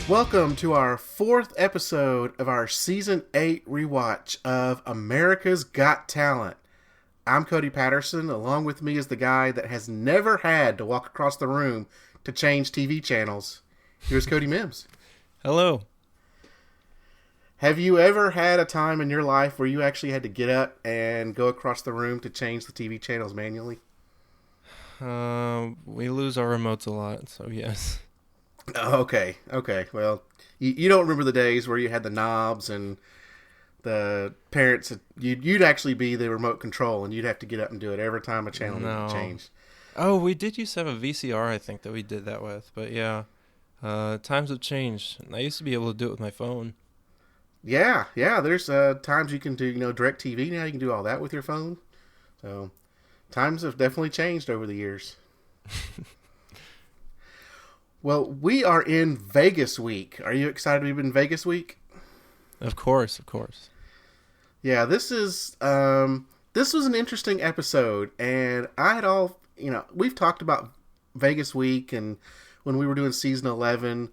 Welcome to our fourth episode of our Season 8 rewatch of America's Got Talent. I'm Cody Patterson. Along with me is the guy that has never had to walk across the room to change TV channels. Here's Cody Mims. Hello. Have you ever had a time in your life where you actually had to get up and go across the room to change the TV channels manually? We lose our remotes a lot, so yes. Okay. Well, you don't remember the days where you had the knobs and the parents, you'd actually be the remote control and you'd have to get up and do it every time a channel needed to change. Oh, we did used to have a VCR, I think, that we did that with, but yeah. Times have changed. I used to be able to do it with my phone. Yeah. There's times you can do, direct TV now. You can do all that with your phone. So times have definitely changed over the years. Well, we are in Vegas week. Are you excited to be in Vegas week? Of course. Yeah, this was an interesting episode, and we've talked about Vegas week, and when we were doing season 11,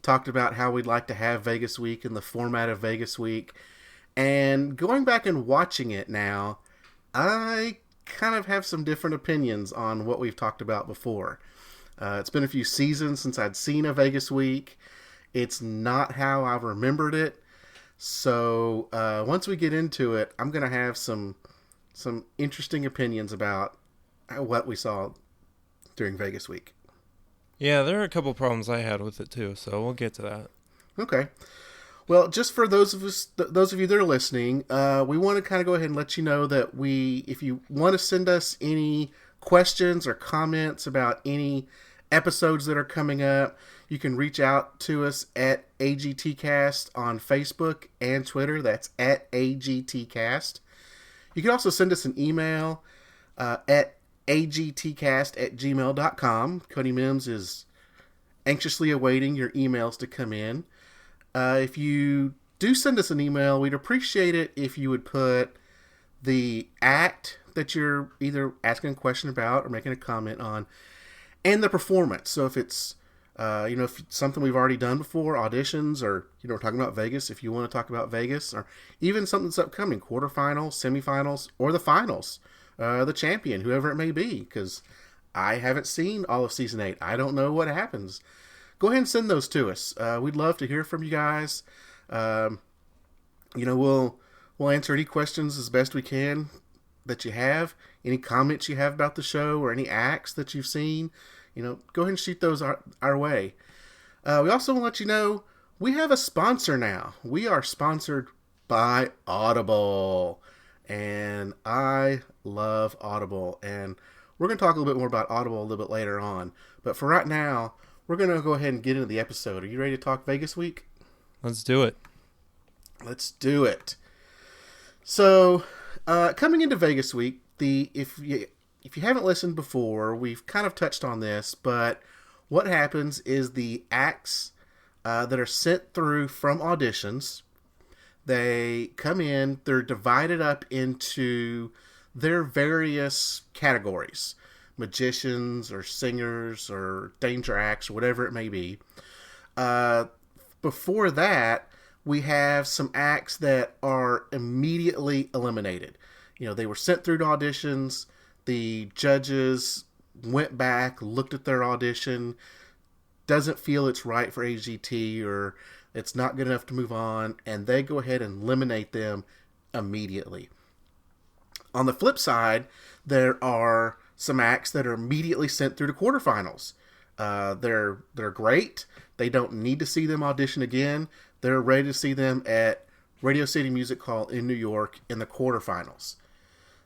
talked about how we'd like to have Vegas week and the format of Vegas week. And going back and watching it now, I kind of have some different opinions on what we've talked about before. It's been a few seasons since I'd seen a Vegas week. It's not how I remembered it. So once we get into it, I'm going to have some interesting opinions about what we saw during Vegas week. Yeah, there are a couple problems I had with it too, so we'll get to that. Okay. Well, just for those of you that are listening, we want to kind of go ahead and let you know that if you want to send us any questions or comments about any episodes that are coming up, you can reach out to us at AGTcast on Facebook and Twitter. That's at AGTcast. You can also send us an email at agtcast@gmail.com. Cody Mims is anxiously awaiting your emails to come in. If you do send us an email, we'd appreciate it if you would put the act that you're either asking a question about or making a comment on, and the performance. So if it's if it's something we've already done before, auditions, or we're talking about Vegas, if you want to talk about Vegas, or even something that's upcoming, quarterfinals, semifinals, or the finals, the champion, whoever it may be, because I haven't seen all of season 8. I don't know what happens. Go ahead and send those to us. We'd love to hear from you guys. We'll answer any questions as best we can that you have, any comments you have about the show or any acts that you've seen. Go ahead and shoot those our way. We also want to let you know we have a sponsor now. We are sponsored by Audible, and I love Audible, and we're going to talk a little bit more about Audible a little bit later on. But for right now, we're going to go ahead and get into the episode. Are you ready to talk Vegas week? Let's do it. Let's do it. So, coming into Vegas week, if you haven't listened before, we've kind of touched on this, but what happens is the acts that are sent through from auditions, they come in, they're divided up into their various categories. Magicians or singers or danger acts or whatever it may be. Before that, we have some acts that are immediately eliminated. They were sent through to auditions. The judges went back, looked at their audition, doesn't feel it's right for AGT or it's not good enough to move on, and they go ahead and eliminate them immediately. On the flip side, there are some acts that are immediately sent through to quarterfinals. They're great. They don't need to see them audition again. They're ready to see them at Radio City Music Hall in New York in the quarterfinals.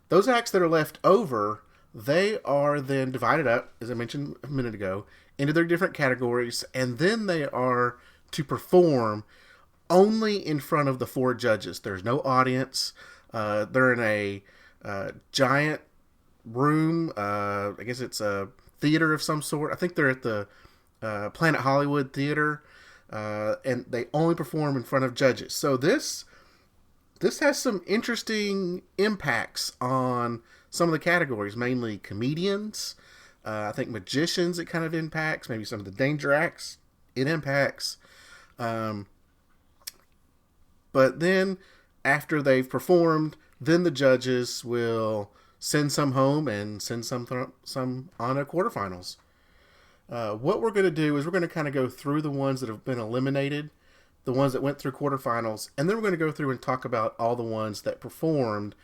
Those acts that are left over, they are then divided up, as I mentioned a minute ago, into their different categories, and then they are to perform only in front of the 4 judges. There's no audience. They're in a giant room. I guess it's a theater of some sort. I think they're at the Planet Hollywood Theater, and they only perform in front of judges. So this has some interesting impacts on some of the categories, mainly comedians. I think magicians it kind of impacts. Maybe some of the danger acts it impacts. Um, but then, after they've performed, then the judges will send some home and send some on to quarterfinals. What we're going to do is we're going to kind of go through the ones that have been eliminated, the ones that went through quarterfinals, and then we're going to go through and talk about all the ones that performed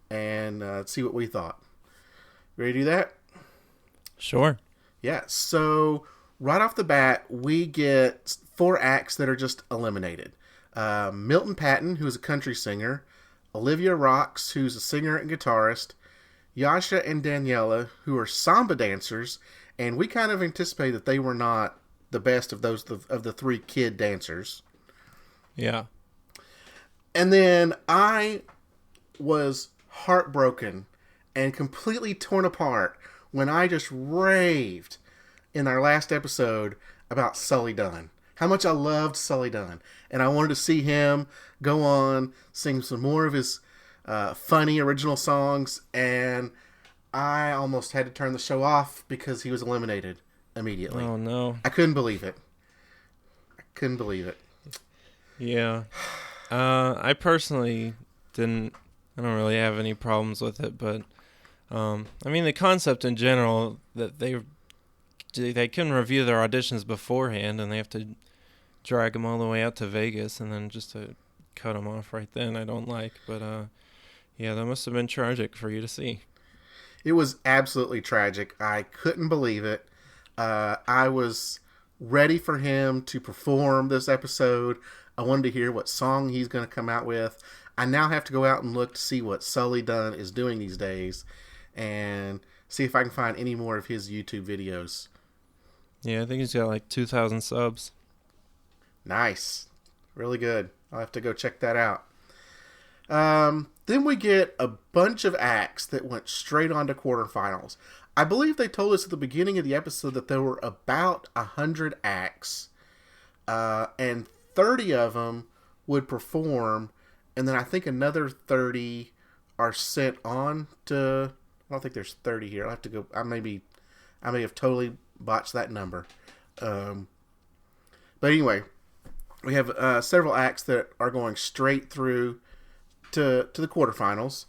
and see what we thought. Ready to do that? Sure. Yeah. So right off the bat, we get 4 acts that are just eliminated. Milton Patton, who's a country singer, Olivia Rocks, who's a singer and guitarist, Yasha and Daniela, who are samba dancers, and we kind of anticipate that they were not the best of those of the 3 kid dancers. Yeah. And then I was heartbroken and completely torn apart when I just raved in our last episode about Sully Dunn. How much I loved Sully Dunn. And I wanted to see him go on, sing some more of his funny original songs. And I almost had to turn the show off because he was eliminated immediately. Oh, no. I couldn't believe it. Yeah. I personally I don't really have any problems with it, but I mean, the concept in general that they couldn't review their auditions beforehand, and they have to drag them all the way out to Vegas and then just to cut them off right then, I don't like. But yeah, that must have been tragic for you to see. It was absolutely tragic. I couldn't believe it. I was ready for him to perform this episode. I wanted to hear what song he's going to come out with. I now have to go out and look to see what Sully Dunn is doing these days and see if I can find any more of his YouTube videos. Yeah, I think he's got like 2,000 subs. Nice. Really good. I'll have to go check that out. Then we get a bunch of acts that went straight on to quarterfinals. I believe they told us at the beginning of the episode that there were about 100 acts, and 30 of them would perform, and then I think another 30 are sent on to... I don't think there's 30 here. I'll have to go... I may have totally botched that number. But anyway, we have several acts that are going straight through to the quarterfinals.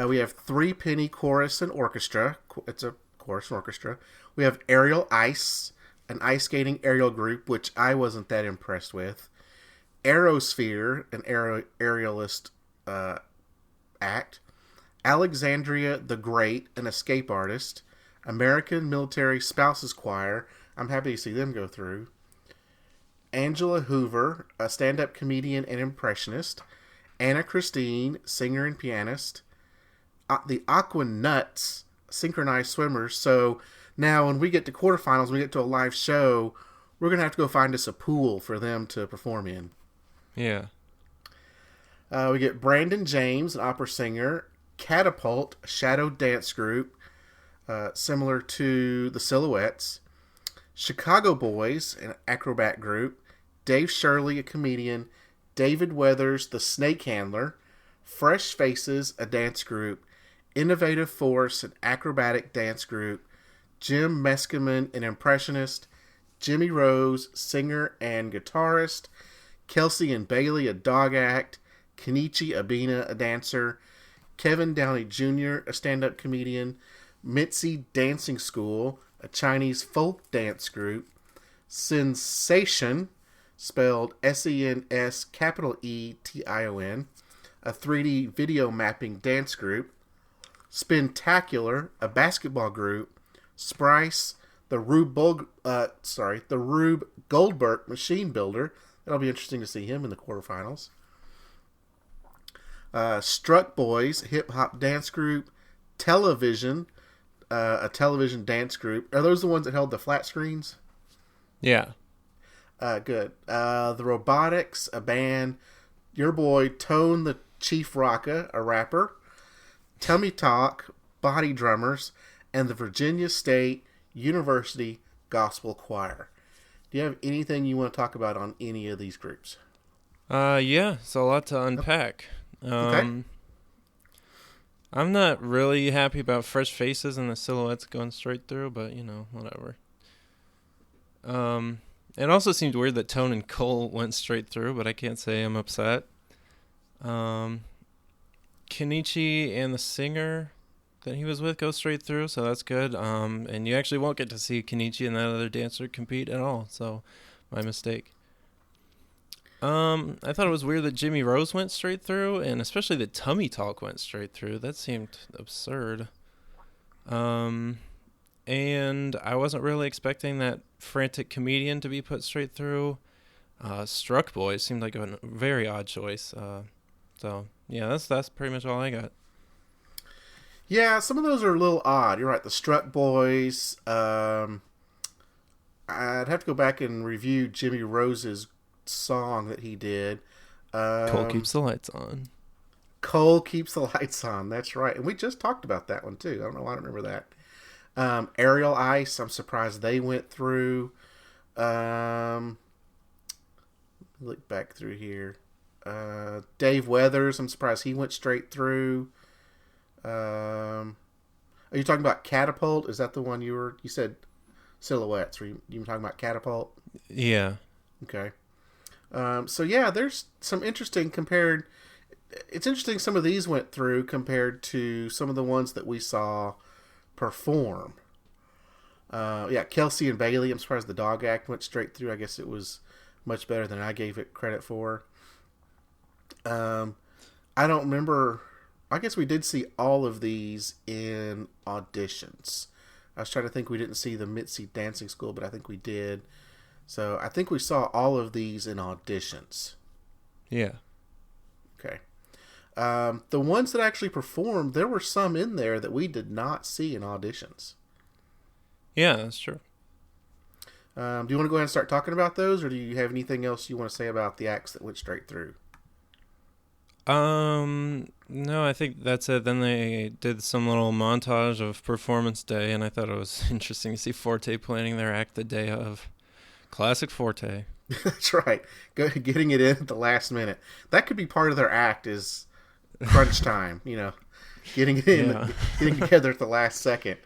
We have Three Penny Chorus and Orchestra. It's a chorus and orchestra. We have Aerial Ice, an ice skating aerial group, which I wasn't that impressed with. Aerosphere, an aerialist act. Alexandria the Great, an escape artist. American Military Spouses Choir. I'm happy to see them go through. Angela Hoover, a stand-up comedian and impressionist. Anna Christine, singer and pianist. The Aqua Nuts, synchronized swimmers. So now when we get to quarterfinals, when we get to a live show, we're going to have to go find us a pool for them to perform in. Yeah. We get Brandon James, an opera singer. Catapult, a shadow dance group, similar to the Silhouettes. Chicago Boys, an acrobat group. Dave Shirley, a comedian. David Weathers, the snake handler. Fresh Faces, a dance group. Innovative Force, an acrobatic dance group. Jim Meskimen, an impressionist. Jimmy Rose, singer and guitarist. Kelsey and Bailey, a dog act. Kenichi Abina, a dancer. Kevin Downey Jr., a stand-up comedian. Mitzi Dancing School, a Chinese folk dance group. Sensation, spelled S-E-N-S capital E-T-I-O-N, a 3D video mapping dance group. Spintacular, a basketball group. Sprice, the Rube Goldberg machine builder. That'll be interesting to see him in the quarterfinals. Struck Boys, hip hop dance group. Television, a television dance group. Are those the ones that held the flat screens? Yeah. Good. The Robotics, a band. Your boy Tone the Chief Rocka, a rapper. Tummy Talk, body drummers, and the Virginia State University Gospel Choir. Do you have anything you want to talk about on any of these groups? Yeah, it's a lot to unpack. Okay. I'm not really happy about Fresh Faces and the Silhouettes going straight through, but, whatever. It also seemed weird that Tone and Cole went straight through, but I can't say I'm upset. Um, Kenichi and the singer that he was with go straight through, so that's good. And you actually won't get to see Kenichi and that other dancer compete at all, so my mistake. I thought it was weird that Jimmy Rose went straight through, and especially that Tummy Talk went straight through. That seemed absurd. And I wasn't really expecting that frantic comedian to be put straight through. Struck Boys seemed like a very odd choice. So yeah, that's pretty much all I got. Yeah, some of those are a little odd. You're right. The Struck Boys. I'd have to go back and review Jimmy Rose's song that he did. Cole Keeps the Lights On. Cole Keeps the Lights On. That's right. And we just talked about that one, too. I don't know why I don't remember that. Aerial Ice. I'm surprised they went through. Look back through here. Dave Weathers. I'm surprised he went straight through. Are you talking about Catapult? Is that the one you said Silhouettes? Were you talking about Catapult? Yeah. Okay. So yeah, there's some interesting compared. It's interesting some of these went through compared to some of the ones that we saw perform. Yeah, Kelsey and Bailey. I'm surprised the Dog Act went straight through. I guess it was much better than I gave it credit for. I don't remember. I guess we did see all of these in auditions. I was trying to think we didn't see the Mitzi Dancing School, but I think we did. So I think we saw all of these in auditions. Yeah. Okay. The ones that actually performed, there were some in there that we did not see in auditions. Yeah, that's true. Do you want to go ahead and start talking about those, or do you have anything else you want to say about the acts that went straight through? No, I think that's it. Then they did some little montage of Performance Day, and I thought it was interesting to see Forte planning their act the day of. Classic Forte. That's right. Getting it in at the last minute. That could be part of their act is crunch time, getting it in, getting together at the last second.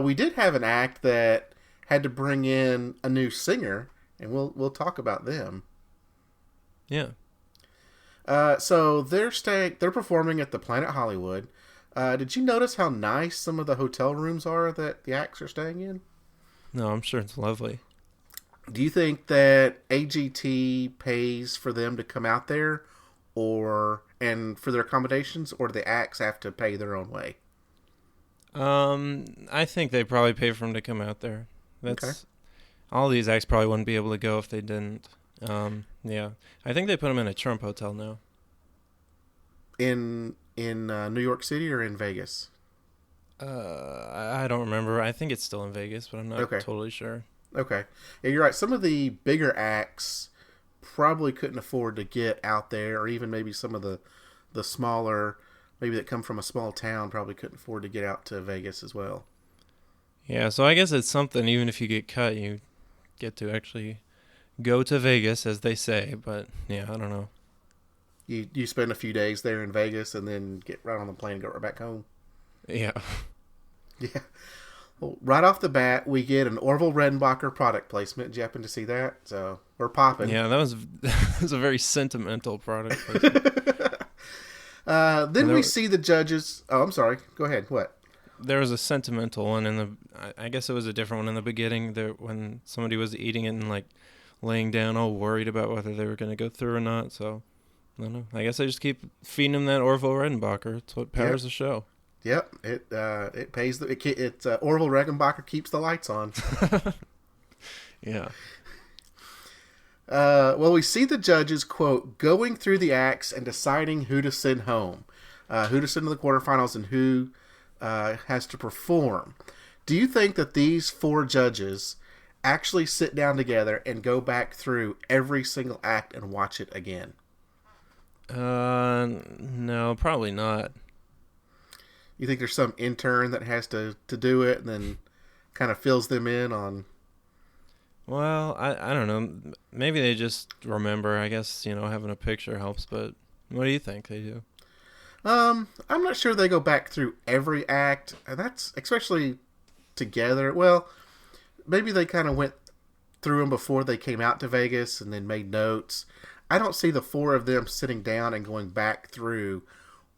We did have an act that had to bring in a new singer, and we'll talk about them. Yeah. So they're performing at the Planet Hollywood. Did you notice how nice some of the hotel rooms are that the acts are staying in? No, I'm sure it's lovely. Do you think that AGT pays for them to come out there, and for their accommodations, or do the acts have to pay their own way? I think they probably pay for them to come out there. Okay. All these acts probably wouldn't be able to go if they didn't. Yeah, I think they put them in a Trump hotel now. In New York City or in Vegas? I don't remember. I think it's still in Vegas, but I'm not totally sure. Okay. Yeah, you're right. Some of the bigger acts probably couldn't afford to get out there, or even maybe some of the smaller, maybe that come from a small town, probably couldn't afford to get out to Vegas as well. Yeah, so I guess it's something, even if you get cut, you get to actually go to Vegas, as they say, but yeah, I don't know. You spend a few days there in Vegas and then get right on the plane and go right back home? Yeah. Yeah. Well, right off the bat, we get an Orville Redenbacher product placement. Did you happen to see that? So we're popping. Yeah, that was a very sentimental product placement. Then we see the judges. Oh, I'm sorry. Go ahead. What? There was a sentimental one I guess it was a different one in the beginning. There when somebody was eating it and laying down, all worried about whether they were going to go through or not. So I don't know. I guess I just keep feeding them that Orville Redenbacher. It's what powers the show. Yep, it pays Orville Redenbacher keeps the lights on. Yeah. Well, we see the judges, quote, going through the acts and deciding who to send home, who to send to the quarterfinals, and who has to perform. Do you think that these 4 judges actually sit down together and go back through every single act and watch it again? No, probably not. You think there's some intern that has to do it and then kind of fills them in on... Well, I don't know. Maybe they just remember. I guess, having a picture helps, but what do you think they do? I'm not sure they go back through every act. And that's especially together. Well, maybe they kind of went through them before they came out to Vegas and then made notes. I don't see the four of them sitting down and going back through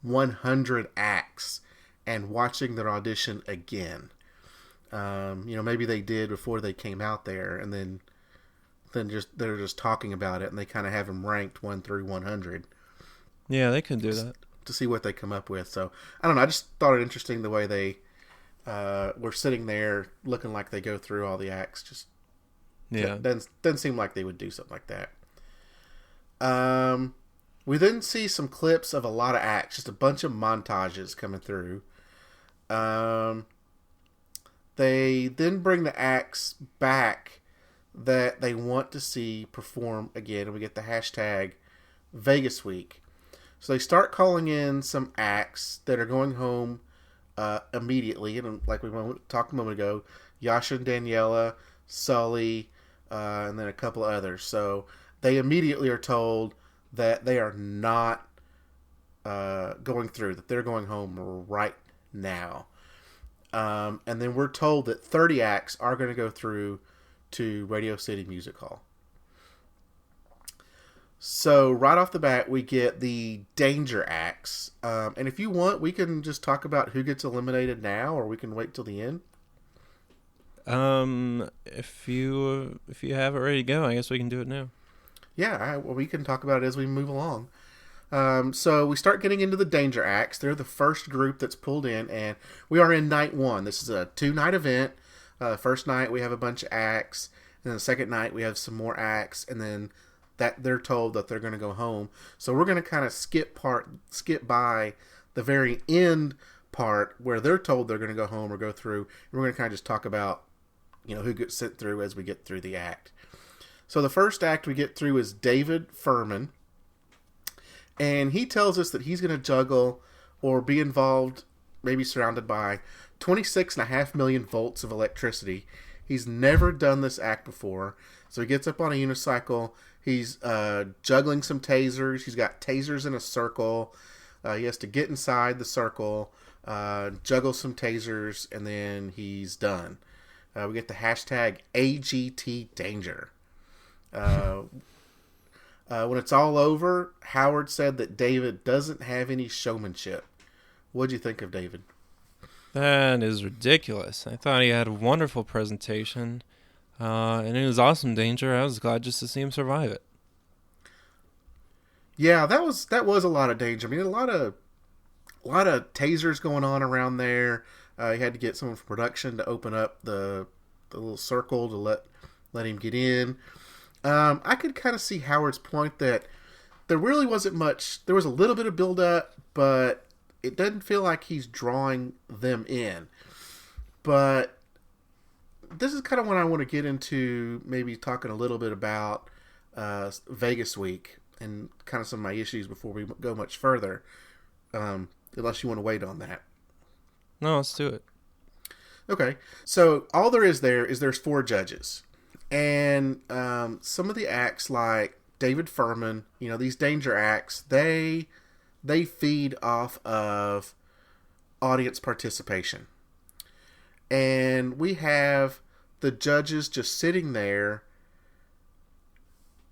100 acts and watching their audition again. Maybe they did before they came out there, and then they're just talking about it, and they kind of have them ranked 1 through 100. Yeah, they could do that to see what they come up with. So I don't know. I just thought it interesting the way they were sitting there looking like they go through all the acts. Just doesn't seem like they would do something like that. We then see some clips of a lot of acts, just a bunch of montages coming through. They then bring the acts back that they want to see perform again, and we get the hashtag Vegas Week. So they start calling in some acts that are going home immediately, and like we talked a moment ago, Yasha and Daniela, Sully, and then a couple of others. So they immediately are told that they are not going through, that they're going home right now. And then we're told that 30 acts are going to go through to Radio City Music Hall. So right off the bat, we get the danger acts. And if you want, we can just talk about who gets eliminated now, or we can wait till the end. If you have it ready to go, I guess we can do it now. Yeah, we can talk about it as we move along. So we start getting into the danger acts. They're the first group that's pulled in, and we are in night 1. This is a 2-night event. First night we have a bunch of acts, and then the second night we have some more acts, and then that they're told that they're going to go home. So we're going to kind of skip by the very end part where they're told they're going to go home or go through, and we're going to kind of just talk about who gets sent through as we get through the act. So the first act we get through is David Furman. And he tells us that he's going to juggle or be involved, maybe surrounded by 26.5 million volts of electricity. He's never done this act before. So he gets up on a unicycle. He's juggling some tasers. He's got tasers in a circle. He has to get inside the circle, juggle some tasers, and then he's done. We get the hashtag AGT Danger. When it's all over, Howard said that David doesn't have any showmanship. What'd you think of David? That is ridiculous. I thought he had a wonderful presentation, and it was awesome, Danger. I was glad just to see him survive it. Yeah, that was a lot of danger. I mean, a lot of tasers going on around there. He had to get someone from production to open up the little circle to let him get in. I could kind of see Howard's point that there really wasn't much. There was a little bit of build-up, but it doesn't feel like he's drawing them in. But this is kind of when I want to get into maybe talking a little bit about Vegas Week and kind of some of my issues before we go much further, unless you want to wait on that. No, let's do it. Okay, so all there is there's 4 judges. And some of the acts, like David Furman, these danger acts, they feed off of audience participation. And we have the judges just sitting there,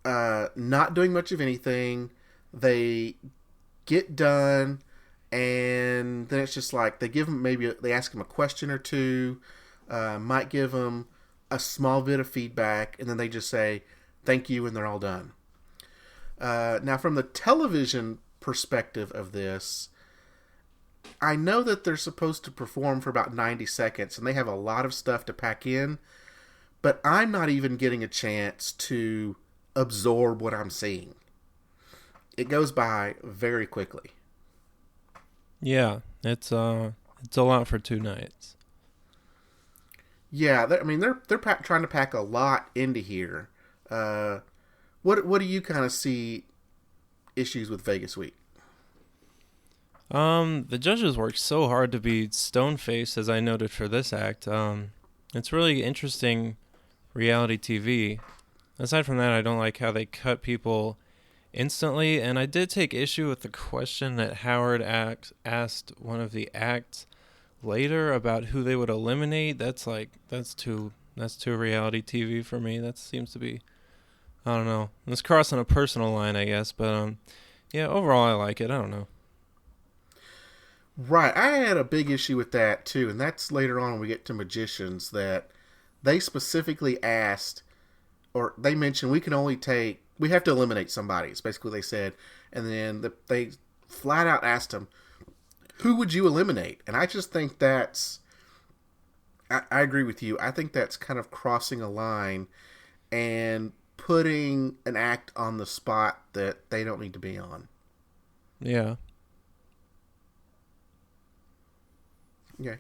not doing much of anything. They get done, and then it's just like they ask them a question or two, might give them a small bit of feedback, and then they just say thank you, and they're all done. Now, from the television perspective of this, I know that they're supposed to perform for about 90 seconds, and they have a lot of stuff to pack in, but I'm not even getting a chance to absorb what I'm seeing. It goes by very quickly. Yeah, it's a lot for 2 nights. Yeah, they're trying to pack a lot into here. What do you kind of see issues with Vegas Week? The judges worked so hard to be stone-faced, as I noted for this act. It's really interesting reality TV. Aside from that, I don't like how they cut people instantly, and I did take issue with the question that Howard asked one of the acts later about who they would eliminate. That's too That's too reality TV for me. That seems to be, I don't know. It's crossing a personal line, I guess. But yeah, overall I like it. I don't know. Right. I had a big issue with that too, and that's later on when we get to magicians that they specifically asked or they mentioned we have to eliminate somebody. It's basically what they said, and then they flat out asked them, "Who would you eliminate?" And I just think I agree with you. I think that's kind of crossing a line and putting an act on the spot that they don't need to be on. Yeah. Okay.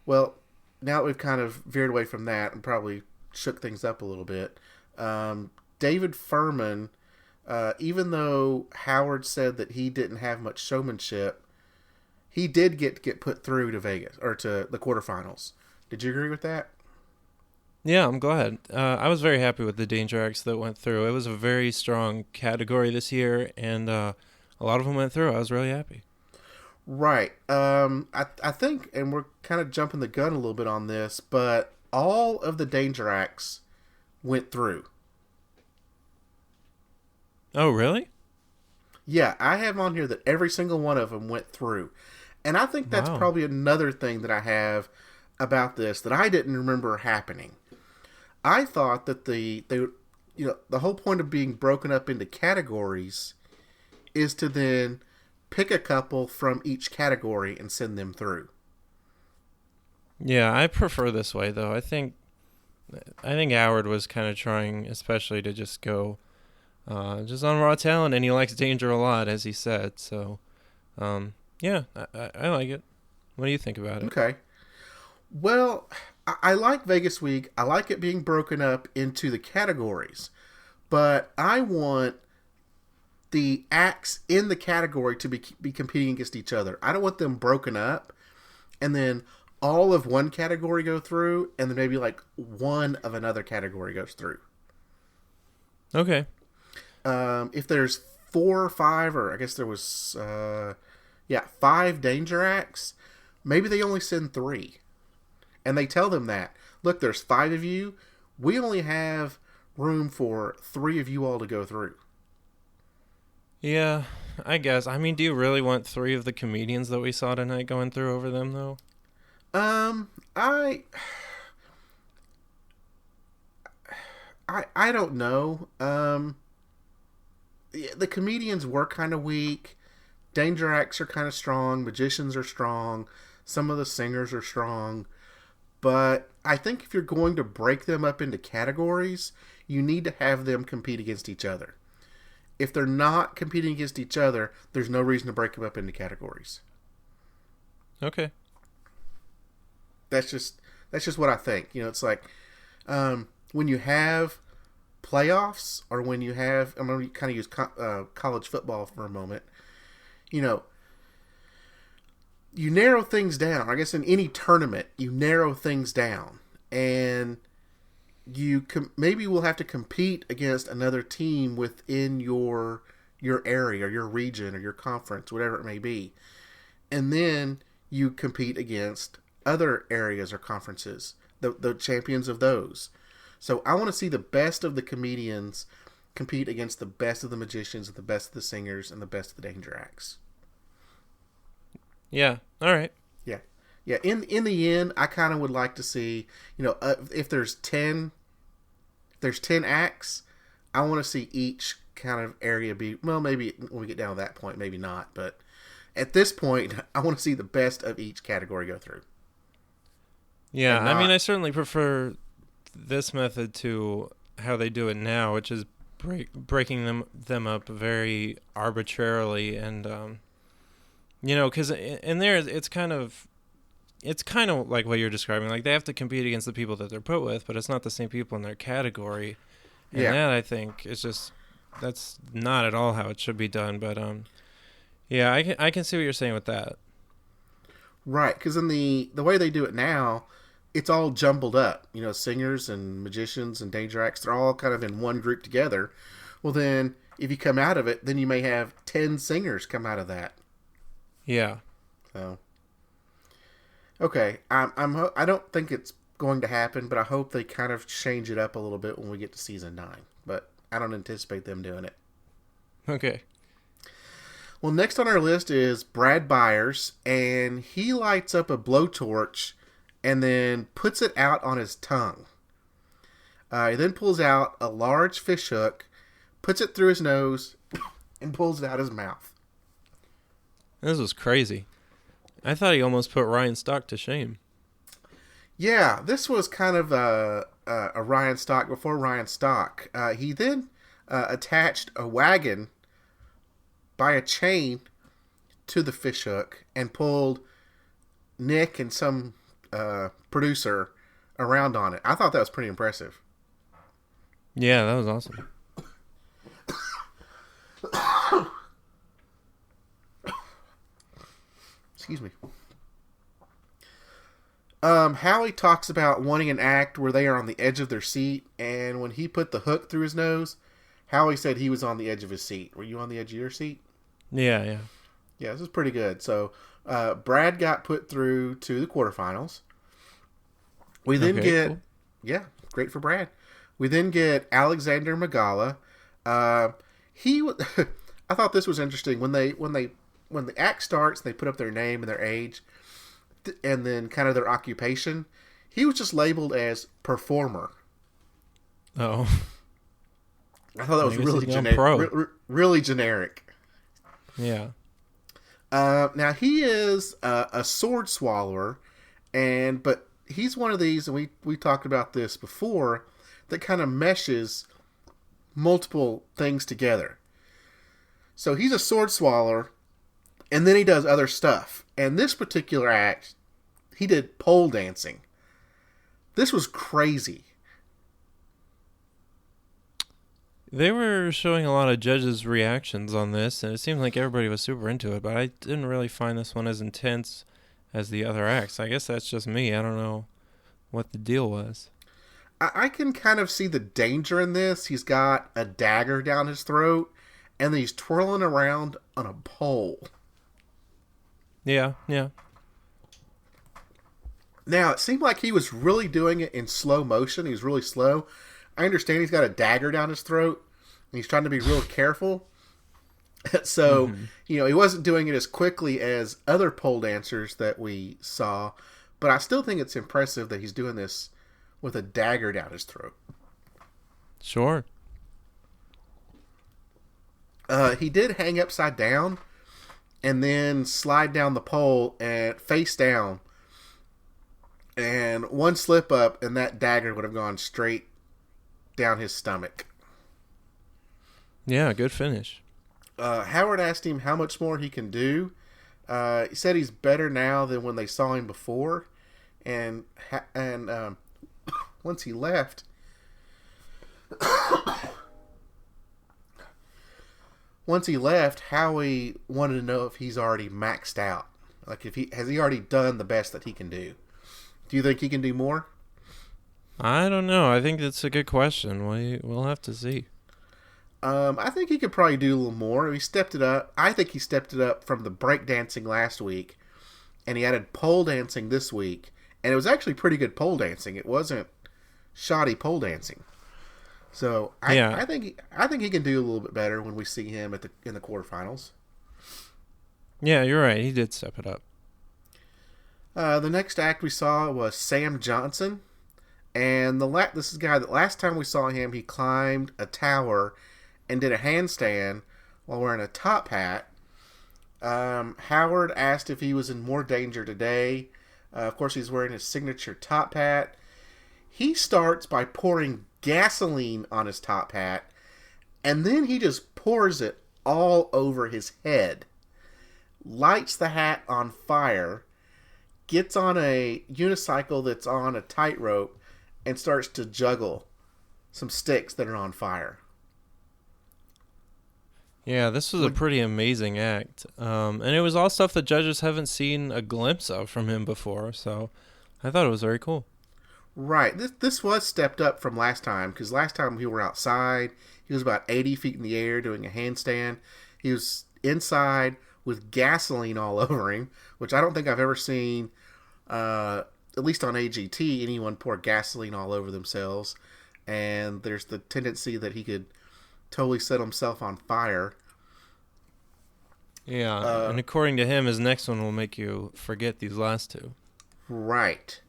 Well, now that we've kind of veered away from that and probably shook things up a little bit, David Furman, even though Howard said that he didn't have much showmanship, he did get put through to Vegas or to the quarterfinals. Did you agree with that? Yeah, I'm glad. I was very happy with the Danger Acts that went through. It was a very strong category this year, and a lot of them went through. I was really happy. Right. I think, and we're kind of jumping the gun a little bit on this, but all of the Danger Acts went through. Oh, really? Yeah, I have on here that every single one of them went through. And I think that's probably another thing that I have about this that I didn't remember happening. I thought that the whole point of being broken up into categories is to then pick a couple from each category and send them through. Yeah, I prefer this way though. I think Howard was kind of trying, especially to just go just on raw talent, and he likes Danger a lot, as he said. So, yeah, I like it. What do you think about it? Okay. Well, I like Vegas Week. I like it being broken up into the categories, but I want the acts in the category to be competing against each other. I don't want them broken up and then all of one category go through and then maybe like one of another category goes through. Okay. If there's 4 or 5, or I guess there was 5 Danger Acts, maybe they only send 3. And they tell them that, look, there's 5 of you. We only have room for 3 of you all to go through. Yeah, I guess. I mean, do you really want 3 of the comedians that we saw tonight going through over them, though? I don't know. The comedians were kind of weak. Danger Acts are kind of strong. Magicians are strong. Some of the singers are strong. But I think if you're going to break them up into categories, you need to have them compete against each other. If they're not competing against each other, there's no reason to break them up into categories. Okay. That's just what I think. It's like when you have playoffs, or when you have, I'm going to kind of use college football for a moment. You narrow things down. I guess in any tournament, you narrow things down, and you maybe will have to compete against another team within your area or your region or your conference, whatever it may be, and then you compete against other areas or conferences, the champions of those. So I want to see the best of the comedians compete against the best of the magicians, and the best of the singers, and the best of the Danger Acts. Yeah. All right. Yeah. Yeah. In the end, I kind of would like to see, if there's 10 acts, I want to see each kind of area be, well, maybe when we get down to that point, maybe not, but at this point, I want to see the best of each category go through. Yeah, I mean, I certainly prefer this method to how they do it now, which is breaking them up very arbitrarily, and because in there it's kind of like what you're describing. Like, they have to compete against the people that they're put with, but it's not the same people in their category. And that, I think, is just, that's not at all how it should be done. But yeah, I can see what you're saying with that. Right, because in the way they do it now, it's all jumbled up. Singers and magicians and Danger Acts, they're all kind of in one group together. Well, then, if you come out of it, then you may have 10 singers come out of that. Yeah. So, okay, I don't think it's going to happen, but I hope they kind of change it up a little bit when we get to season 9. But I don't anticipate them doing it. Okay. Well, next on our list is Brad Byers, and he lights up a blowtorch and then puts it out on his tongue. He then pulls out a large fish hook, puts it through his nose, and pulls it out his mouth. This was crazy. I thought he almost put Ryan Stock to shame. Yeah, this was kind of a Ryan Stock before Ryan Stock. He then attached a wagon by a chain to the fish hook and pulled Nick and some producer around on it. I thought that was pretty impressive. Yeah, that was awesome. Excuse me. Howie talks about wanting an act where they are on the edge of their seat, and when he put the hook through his nose, Howie said he was on the edge of his seat. Were you on the edge of your seat? Yeah. Yeah, this is pretty good. So, Brad got put through to the quarterfinals. We then get... Cool. Yeah, great for Brad. We then get Alexander Magala. I thought this was interesting. When the act starts, they put up their name and their age, and then kind of their occupation. He was just labeled as performer. Oh. I thought that was really generic. Really generic. Yeah. Now he is a sword swallower, but he's one of these, and we talked about this before, that kind of meshes multiple things together. So he's a sword swallower, and then he does other stuff. And this particular act, he did pole dancing. This was crazy. They were showing a lot of judges' reactions on this, and it seemed like everybody was super into it, but I didn't really find this one as intense as the other acts. I guess that's just me. I don't know what the deal was. I can kind of see the danger in this. He's got a dagger down his throat, and then he's twirling around on a pole. Yeah. Now, it seemed like he was really doing it in slow motion. He was really slow. I understand he's got a dagger down his throat, and he's trying to be real careful. So, he wasn't doing it as quickly as other pole dancers that we saw, but I still think it's impressive that he's doing this with a dagger down his throat. Sure. He did hang upside down and then slide down the pole and face down. And one slip up and that dagger would have gone straight down his stomach. Yeah, good finish. Howard asked him how much more he can do. He said he's better now than when they saw him before. And once he left... Once he left, Howie wanted to know if he's already maxed out. Like, has he already done the best that he can do? Do you think he can do more? I don't know. I think that's a good question. We'll have to see. I think he could probably do a little more. He stepped it up. I think he stepped it up from the breakdancing last week, and he added pole dancing this week, and it was actually pretty good pole dancing. It wasn't shoddy pole dancing. So I think he can do a little bit better when we see him in the quarterfinals. Yeah, you're right. He did step it up. The next act we saw was Sam Johnson, and this is a guy that last time we saw him, he climbed a tower and did a handstand while wearing a top hat. Howard asked if he was in more danger today. Of course, he's wearing his signature top hat. He starts by pouring gasoline on his top hat, and then he just pours it all over his head, lights the hat on fire, gets on a unicycle that's on a tightrope, and starts to juggle some sticks that are on fire. Yeah, this was a pretty amazing act. And it was all stuff that judges haven't seen a glimpse of from him before, so I thought it was very cool. Right. This was stepped up from last time, because last time we were outside, he was about 80 feet in the air doing a handstand. He was inside with gasoline all over him, which I don't think I've ever seen at least on AGT, anyone pour gasoline all over themselves, and there's the tendency that he could totally set himself on fire. Yeah, and according to him, his next one will make you forget these last two. Right.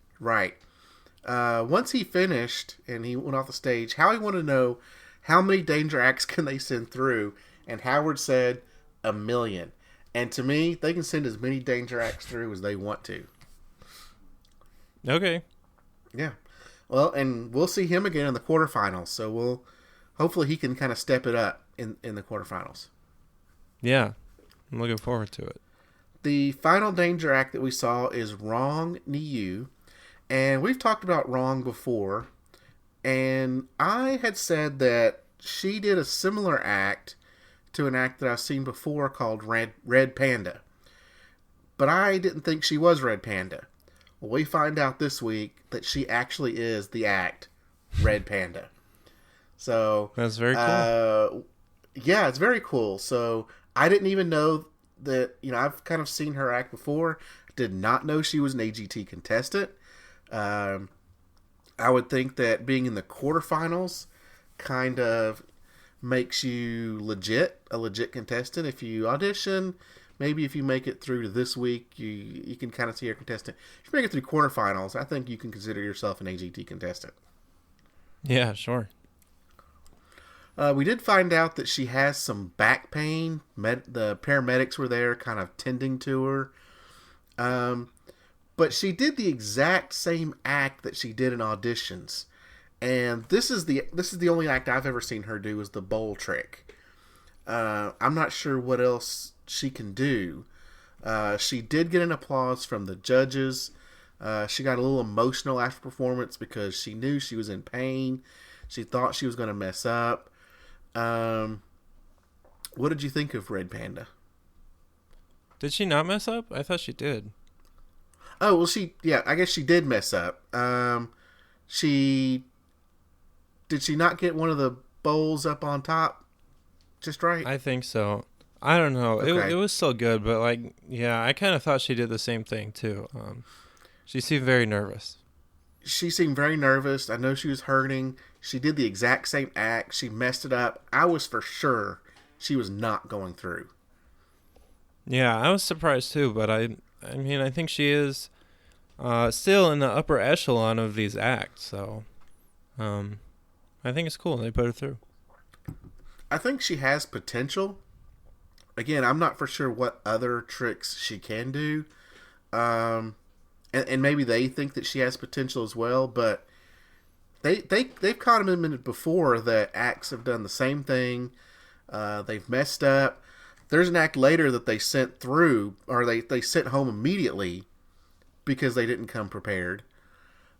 Once he finished and he went off the stage, Howie wanted to know how many danger acts can they send through, and Howard said 1 million. And to me, they can send as many danger acts through as they want to. Okay. Yeah. Well, and we'll see him again in the quarterfinals, so hopefully he can kind of step it up in the quarterfinals. Yeah, I'm looking forward to it. The final danger act that we saw is Wrong Niu, and we've talked about Wrong before, and I had said that she did a similar act to an act that I've seen before called Red Panda, but I didn't think she was Red Panda. Well, we find out this week that she actually is the act Red Panda. So that's very cool. Yeah, it's very cool. So I didn't even know that, I've kind of seen her act before. Did not know she was an AGT contestant. I would think that being in the quarterfinals kind of makes you a legit contestant. If you audition, maybe if you make it through to this week, you can kind of see your contestant. If you make it through quarterfinals, I think you can consider yourself an AGT contestant. Yeah, sure. We did find out that she has some back pain. The paramedics were there kind of tending to her. But she did the exact same act that she did in auditions. And this is the only act I've ever seen her do is the bowl trick. I'm not sure what else she can do. She did get an applause from the judges. She got a little emotional after performance because she knew she was in pain. She thought she was going to mess up. What did you think of Red Panda? Did she not mess up? I thought she did. Oh, well, I guess she did mess up. Did she not get one of the bowls up on top just right? I think so. I don't know. Okay. It was still good, but I kind of thought she did the same thing too. She seemed very nervous. She seemed very nervous. I know she was hurting. She did the exact same act. She messed it up. I was for sure she was not going through. Yeah, I was surprised too, but I think she is still in the upper echelon of these acts, so I think it's cool they put her through. I think she has potential. Again, I'm not for sure what other tricks she can do. And maybe they think that she has potential as well, but they've commented before that acts have done the same thing. They've messed up. There's an act later that they sent through, or they sent home immediately because they didn't come prepared.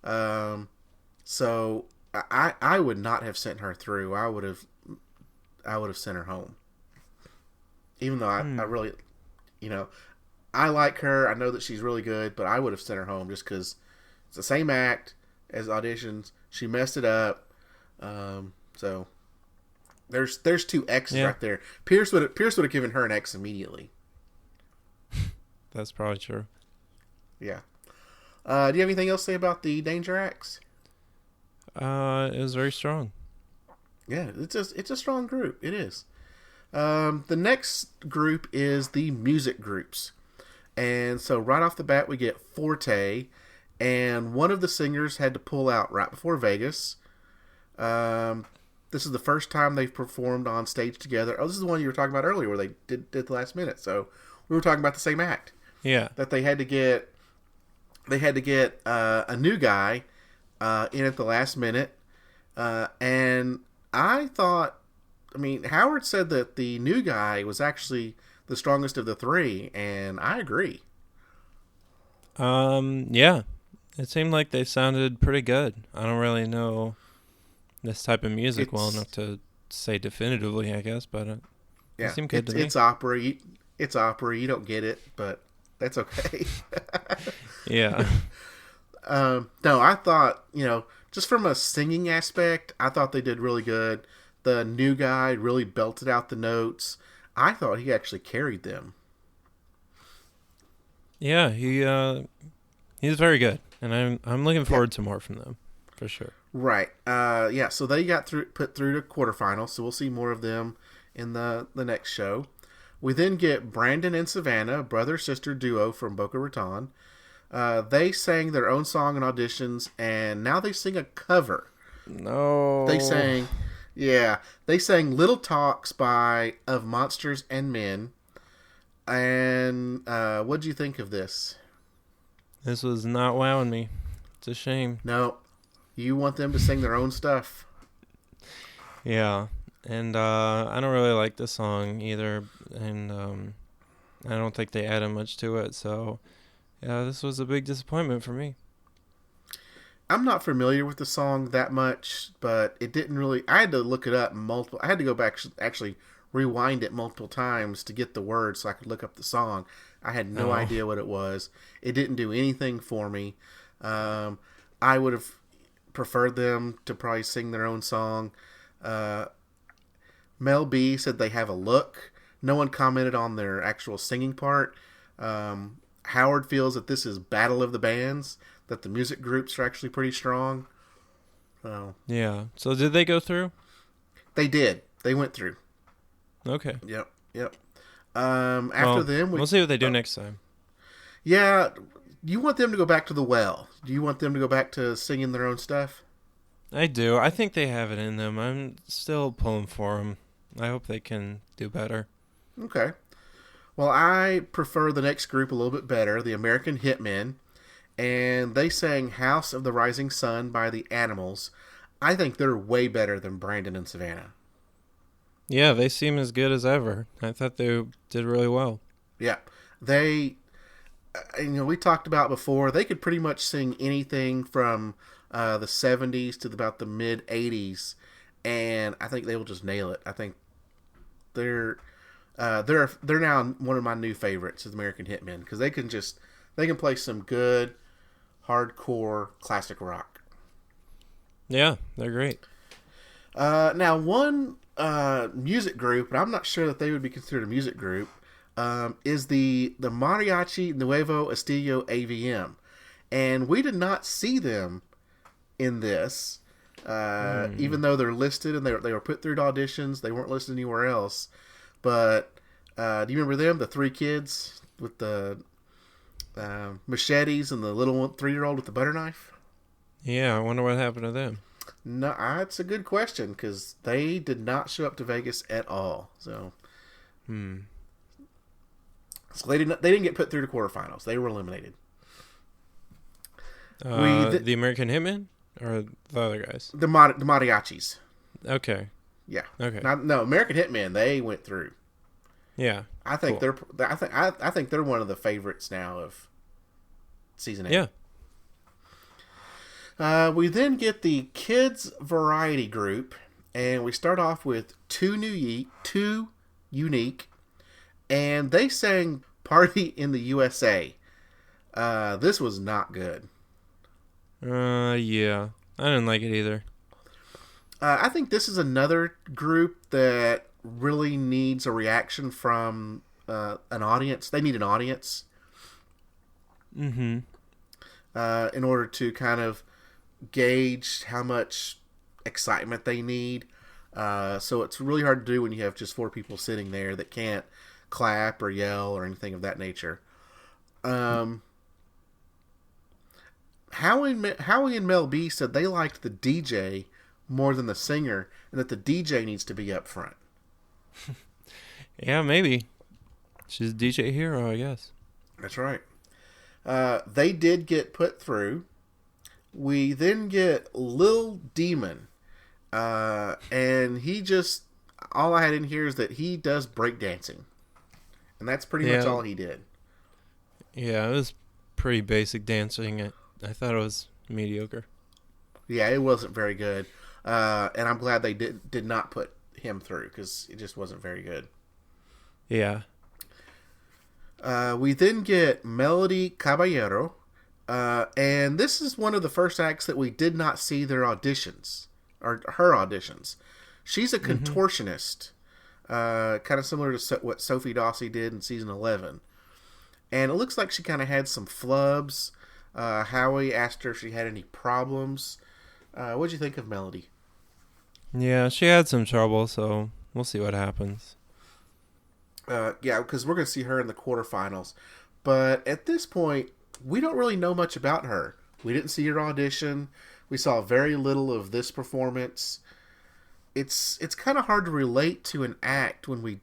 So I would not have sent her through. I would have sent her home. Even though I really, I like her. I know that she's really good, but I would have sent her home just because it's the same act as auditions. She messed it up. So there's two X's right there. Pierce would have given her an X immediately. That's probably true. Yeah. Do you have anything else to say about the Danger Acts? It was very strong. Yeah, it's a strong group. It is. The next group is the music groups. And so right off the bat, we get Forte, and one of the singers had to pull out right before Vegas. This is the first time they've performed on stage together. Oh, this is the one you were talking about earlier where they did the last minute. So we were talking about the same act. Yeah. That they had to get a new guy in at the last minute. And I thought, Howard said that the new guy was actually the strongest of the three, and I agree. Yeah. It seemed like they sounded pretty good. I don't really know this type of music well enough to say definitively, I guess, but it seemed good to me. It's opera. It's opera. You don't get it, but that's okay. Yeah. No, I thought, just from a singing aspect, I thought they did really good. The new guy really belted out the notes. I thought he actually carried them. Yeah, he's very good. and I'm looking forward to more from them, for sure. Right. Yeah. So they got put through to quarterfinals. So we'll see more of them in the next show. We then get Brandon and Savannah, brother sister duo from Boca Raton. They sang their own song in auditions, and now they sing a cover. No. They sang Little Talks by Of Monsters and Men. And what'd you think of this? This was not wowing me. It's a shame. No, you want them to sing their own stuff. Yeah, and I don't really like the song either, and I don't think they added much to it, so yeah, this was a big disappointment for me. I'm not familiar with the song that much, but it didn't really... I had to look it up I had to go back, actually rewind it multiple times to get the words so I could look up the song. I had no idea what it was. It didn't do anything for me. I would have preferred them to probably sing their own song. Mel B said they have a look. No one commented on their actual singing part. Howard feels that this is Battle of the Bands, that the music groups are actually pretty strong. Yeah. So did they go through? They did. They went through. Okay. Yep. After them... we'll see what they do next time. Yeah. You want them to go back to the well. Do you want them to go back to singing their own stuff? I do. I think they have it in them. I'm still pulling for them. I hope they can do better. Okay. Well, I prefer the next group a little bit better, the American Hitmen. And they sang House of the Rising Sun by the Animals. I think they're way better than Brandon and Savannah. Yeah, they seem as good as ever. I thought they did really well. Yeah. They, we talked about before, they could pretty much sing anything from the 70s to about the mid-80s. And I think they will just nail it. I think they're now one of my new favorites, is American Hitmen, because they can play some good hardcore classic rock. Yeah, they're great. Now one music group, and I'm not sure that they would be considered a music group, is the Mariachi Nuevo Estilo AVM, and we did not see them in this. Even though they're listed and they were put through auditions, they weren't listed anywhere else. But do you remember them? The three kids with the machetes and the little 3-year-old with the butter knife? Yeah, I wonder what happened to them. No, it's a good question, because they did not show up to Vegas at all. So, so they didn't get put through to quarterfinals. They were eliminated. The American Hitmen? Or the other guys? The mariachis. Okay. Yeah. Okay. No, American Hitmen, they went through. Yeah. I think cool. I think they're one of the favorites now of season 8. Yeah. We then get the kids variety group, and we start off with Too Unique, and they sang "Party in the USA." This was not good. Yeah. I didn't like it either. I think this is another group that really needs a reaction from an audience. They need an audience. Mm-hmm. In order to kind of gauge how much excitement they need. So it's really hard to do when you have just 4 people sitting there that can't clap or yell or anything of that nature. Howie and Mel B said they liked the DJ more than the singer, and that the DJ needs to be up front. Yeah, maybe. She's a DJ hero, I guess. That's right. They did get put through. We then get Lil Demon. And he just... all I had in here is that he does breakdancing. And that's pretty much all he did. Yeah, it was pretty basic dancing. I thought it was mediocre. Yeah, it wasn't very good. And I'm glad they did not put him through, because it just wasn't very good. Yeah. We then get Melody Caballero. And this is one of the first acts that we did not see their auditions, or her auditions. She's a contortionist, kind of similar to what Sophie Dawsey did in season 11. And it looks like she kind of had some flubs. Howie asked her if she had any problems. What'd you think of Melody? Yeah, she had some trouble, so we'll see what happens. Yeah, because we're going to see her in the quarterfinals. But at this point, we don't really know much about her. We didn't see her audition. We saw very little of this performance. It's kind of hard to relate to an act when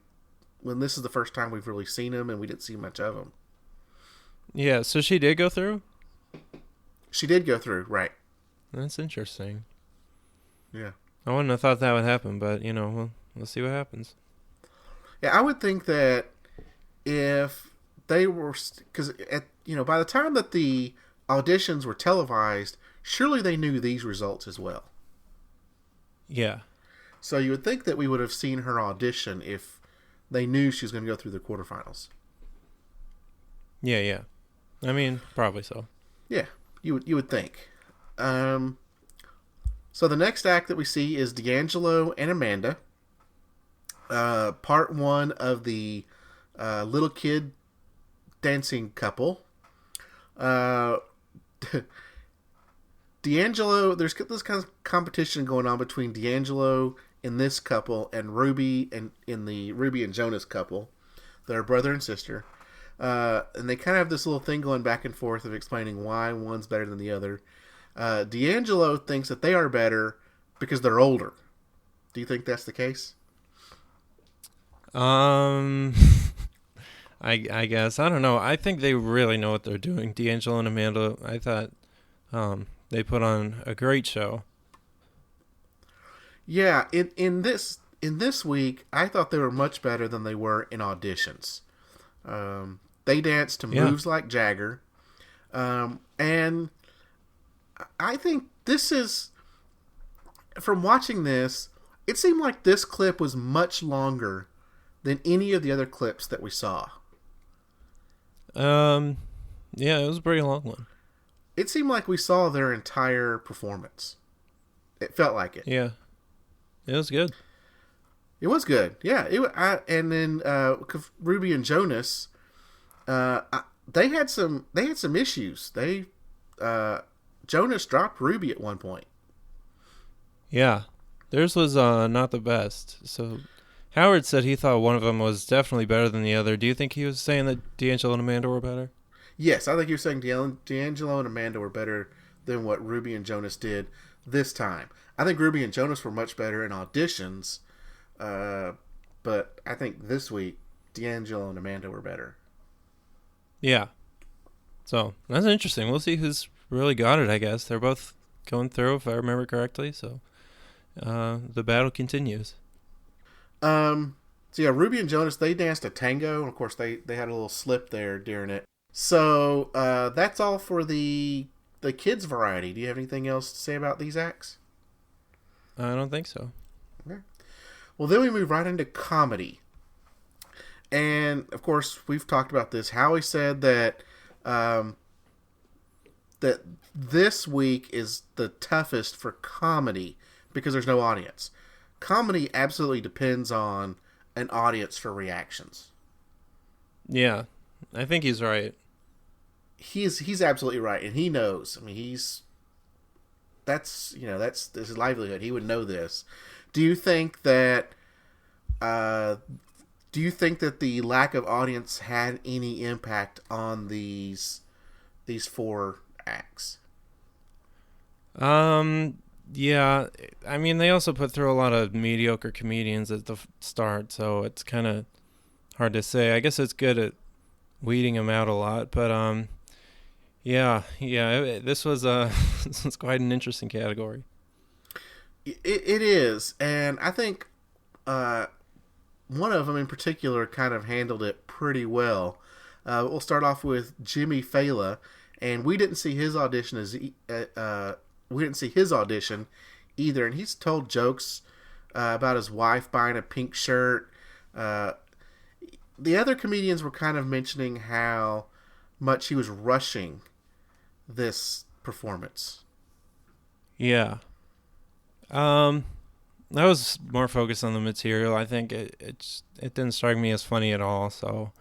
this is the first time we've really seen him and we didn't see much of him. Yeah, so she did go through? She did go through, right? That's interesting. Yeah. I wouldn't have thought that would happen, but, we'll see what happens. Yeah, I would think that if they were, because by the time that the auditions were televised, surely they knew these results as well. Yeah. So you would think that we would have seen her audition if they knew she was going to go through the quarterfinals. Yeah. I mean, probably so. Yeah, you would think. So the next act that we see is D'Angelo and Amanda. Part one of the little kid dancing couple. D'Angelo, there's this kind of competition going on between D'Angelo in this couple and Ruby and in the Ruby and Jonas couple. They're brother and sister. And they kind of have this little thing going back and forth of explaining why one's better than the other. D'Angelo thinks that they are better because they're older. Do you think that's the case? I guess. I don't know. I think they really know what they're doing. D'Angelo and Amanda, I thought they put on a great show. Yeah, in this week, I thought they were much better than they were in auditions. They danced to moves like Jagger. And I think this is, from watching this, it seemed like this clip was much longer than any of the other clips that we saw. Yeah, it was a pretty long one. It seemed like we saw their entire performance. It felt like it. Yeah, it was good. It was good. Yeah. And then Ruby and Jonas, they had some issues. Jonas dropped Ruby at one point. Yeah, theirs was not the best. So Howard said he thought one of them was definitely better than the other. Do you think he was saying that D'Angelo and Amanda were better? Yes, I think you're saying D'Angelo and Amanda were better than what Ruby and Jonas did this time. I think Ruby and Jonas were much better in auditions, but I think this week D'Angelo and Amanda were better. Yeah. So that's interesting. We'll see who's really got it, I guess. They're both going through, if I remember correctly. So the battle continues. So yeah, Ruby and Jonas, they danced a tango. And of course, they had a little slip there during it. So that's all for the kids variety. Do you have anything else to say about these acts? I don't think so. Okay. Well, then we move right into comedy. And of course, we've talked about this. Howie said that that this week is the toughest for comedy because there's no audience. Comedy absolutely depends on an audience for reactions. Yeah, I think he's right. He's absolutely right, and he knows. I mean, that's his livelihood. He would know this. Do you think that the lack of audience had any impact on these four acts? Yeah, I mean, they also put through a lot of mediocre comedians at the start, so it's kind of hard to say. I guess it's good at weeding them out a lot, but this was this was quite an interesting category. It is, and I think one of them in particular kind of handled it pretty well. We'll start off with Jimmy Fallon, and we didn't see his audition either, and he's told jokes about his wife buying a pink shirt. The other comedians were kind of mentioning how much he was rushing this performance. Yeah. I was more focused on the material. I think it didn't strike me as funny at all. So,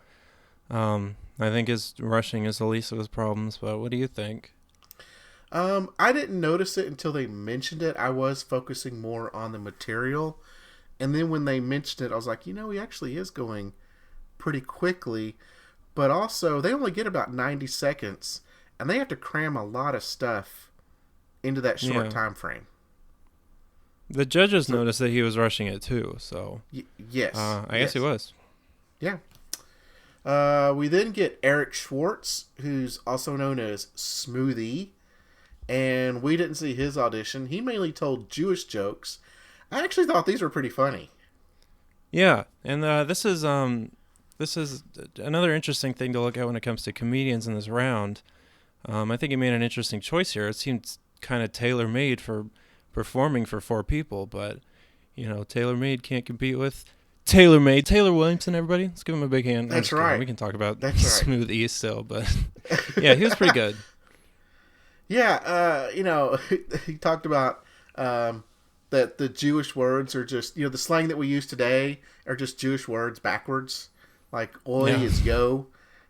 I think his rushing is the least of his problems. But what do you think? I didn't notice it until they mentioned it. I was focusing more on the material. And then when they mentioned it, I was like, he actually is going pretty quickly. But also, they only get about 90 seconds. And they have to cram a lot of stuff into that short time frame. The judges noticed that he was rushing it too, so... Yes. I guess he was. Yeah. We then get Eric Schwartz, who's also known as Smoothie. And we didn't see his audition. He mainly told Jewish jokes. I actually thought these were pretty funny. Yeah, and this is another interesting thing to look at when it comes to comedians in this round. I think he made an interesting choice here. It seems kind of tailor-made for performing for 4 people, but, tailor-made can't compete with tailor-made. Taylor Williamson, everybody. Let's give him a big hand. That's right. We can talk about Smooth East still, but yeah, he was pretty good. Yeah, he talked about that the Jewish words are just, the slang that we use today are just Jewish words backwards. Like oi is yo,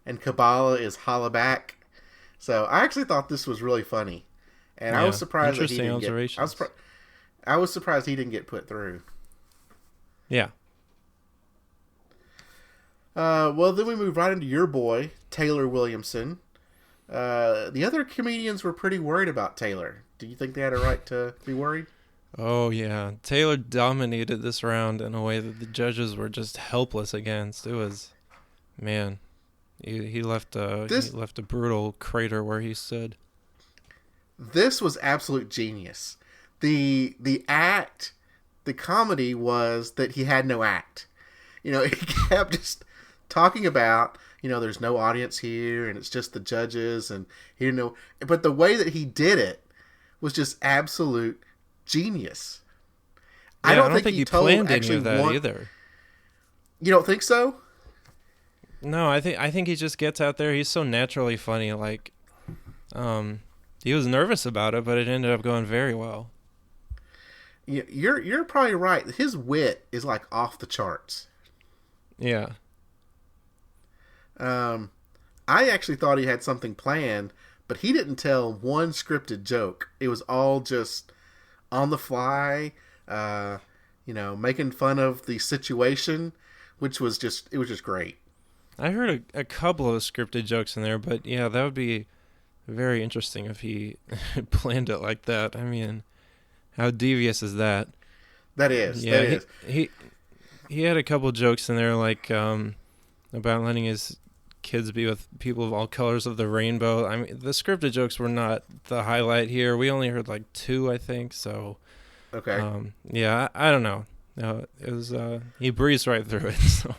and Kabbalah is holla back. So I actually thought this was really funny, and I was surprised that he didn't get. I was surprised he didn't get put through. Yeah. Well, then we move right into your boy Taylor Williamson. The other comedians were pretty worried about Taylor. Do you think they had a right to be worried? Oh, yeah. Taylor dominated this round in a way that the judges were just helpless against. It was, man, he left a brutal crater where he stood. This was absolute genius. The comedy was that he had no act. He kept just talking about, there's no audience here and it's just the judges, and he didn't know. But the way that he did it was just absolute genius. Yeah, I don't think he planned any of that either. You don't think so? No, I think he just gets out there. He's so naturally funny. Like, he was nervous about it, but it ended up going very well. You're probably right. His wit is like off the charts. Yeah. I actually thought he had something planned, but he didn't tell one scripted joke. It was all just on the fly, making fun of the situation, which was just great. I heard a couple of scripted jokes in there, but yeah, that would be very interesting if he planned it like that. I mean, how devious is that? That is. He had a couple jokes in there, like about letting his kids be with people of all colors of the rainbow. I mean, the scripted jokes were not the highlight here. We only heard like 2, I think. So, okay. Yeah, I don't know. It was he breezed right through it. So,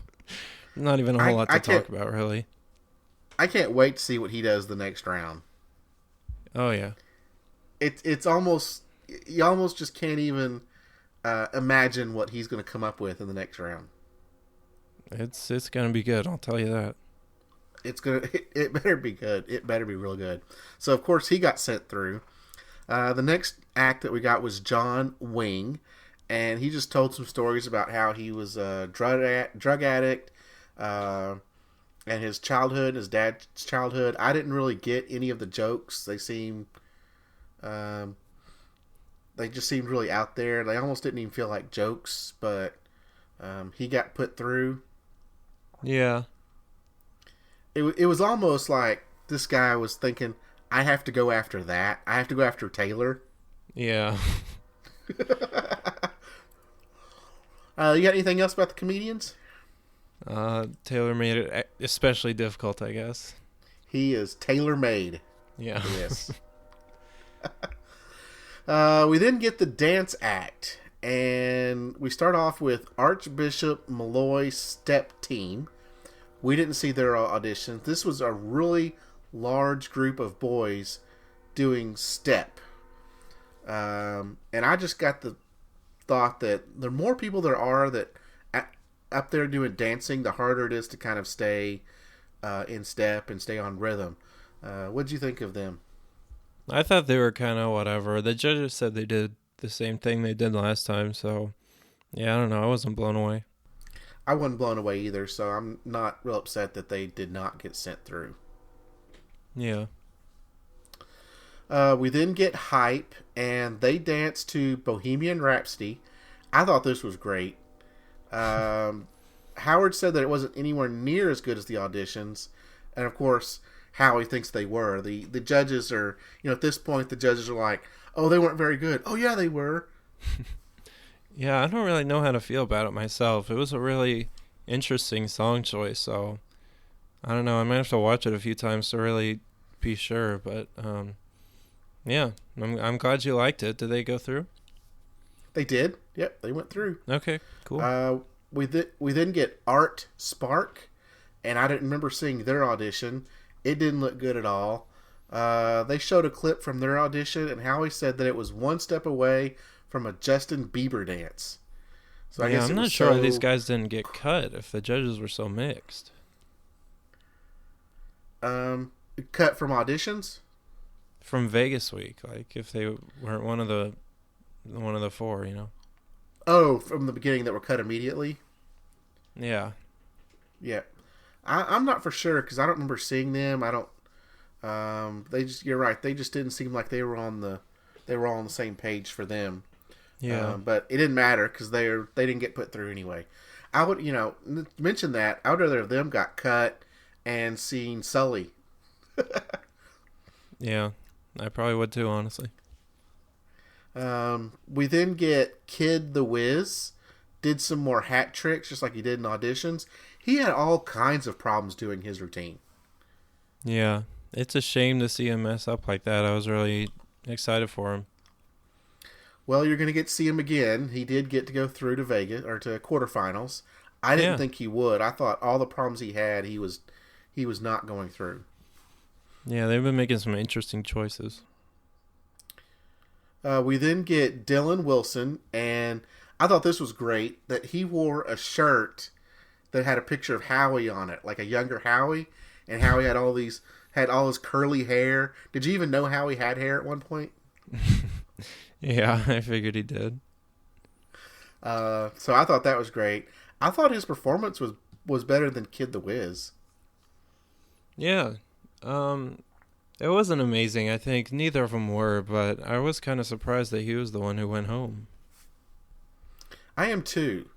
not even a whole lot to talk about, really. I can't wait to see what he does the next round. Oh yeah. It's almost, you almost just can't even imagine what he's going to come up with in the next round. It's gonna be good. I'll tell you that. It better be good. It better be real good. So of course he got sent through. The next act that we got was John Wing, and he just told some stories about how he was a drug addict, and his childhood, his dad's childhood. I didn't really get any of the jokes. They just seemed really out there. They almost didn't even feel like jokes, but he got put through. Yeah. It was almost like this guy was thinking, I have to go after that. I have to go after Taylor. Yeah. You got anything else about the comedians? Taylor made it especially difficult, I guess. He is tailor-made. Yeah. Yes. We then get the dance act, and we start off with Archbishop Malloy's step team. We didn't see their auditions. This was a really large group of boys doing step. And I just got the thought that the more people there are that up there doing dancing, the harder it is to kind of stay in step and stay on rhythm. What did you think of them? I thought they were kind of whatever. The judges said they did the same thing they did last time, so yeah, I don't know. I wasn't blown away. I wasn't blown away either, so I'm not real upset that they did not get sent through. Yeah. We then get Hype, and they dance to Bohemian Rhapsody. I thought this was great. Howard said that it wasn't anywhere near as good as the auditions, and of course, Howie thinks they were. The judges are, at this point, the judges are like, "Oh, they weren't very good." "Oh, yeah, they were." Yeah, I don't really know how to feel about it myself. It was a really interesting song choice, so I don't know. I might have to watch it a few times to really be sure, but yeah, I'm glad you liked it. Did they go through? They did. Yep, they went through. Okay, cool. We then get Art Spark, and I didn't remember seeing their audition. It didn't look good at all. They showed a clip from their audition, and Howie said that it was one step away from a Justin Bieber dance. So I guess I'm not sure why these guys didn't get cut if the judges were so mixed. Cut from auditions? From Vegas week, like if they weren't one of the four, Oh, from the beginning that were cut immediately? Yeah. Yeah. I'm not for sure because I don't remember seeing them. I don't. You're right. They just didn't seem like they were all on the same page for them. Yeah. But it didn't matter because they didn't get put through anyway. I would, mention that. I would rather have them got cut and seen Sully. Yeah, I probably would too, honestly. We then get Kid the Wiz. Did some more hat tricks just like he did in auditions. He had all kinds of problems doing his routine. Yeah, it's a shame to see him mess up like that. I was really excited for him. Well, you're going to get to see him again. He did get to go through to Vegas or to quarterfinals. I didn't think he would. I thought all the problems he had, he was not going through. Yeah, they've been making some interesting choices. We then get Dylan Wilson, and I thought this was great that he wore a shirt that had a picture of Howie on it, like a younger Howie, and Howie had all his curly hair. Did you even know Howie had hair at one point? Yeah, I figured he did. So I thought that was great. I thought his performance was better than Kid the Wiz. Yeah. It wasn't amazing. I think neither of them were, but I was kind of surprised that he was the one who went home. I am too.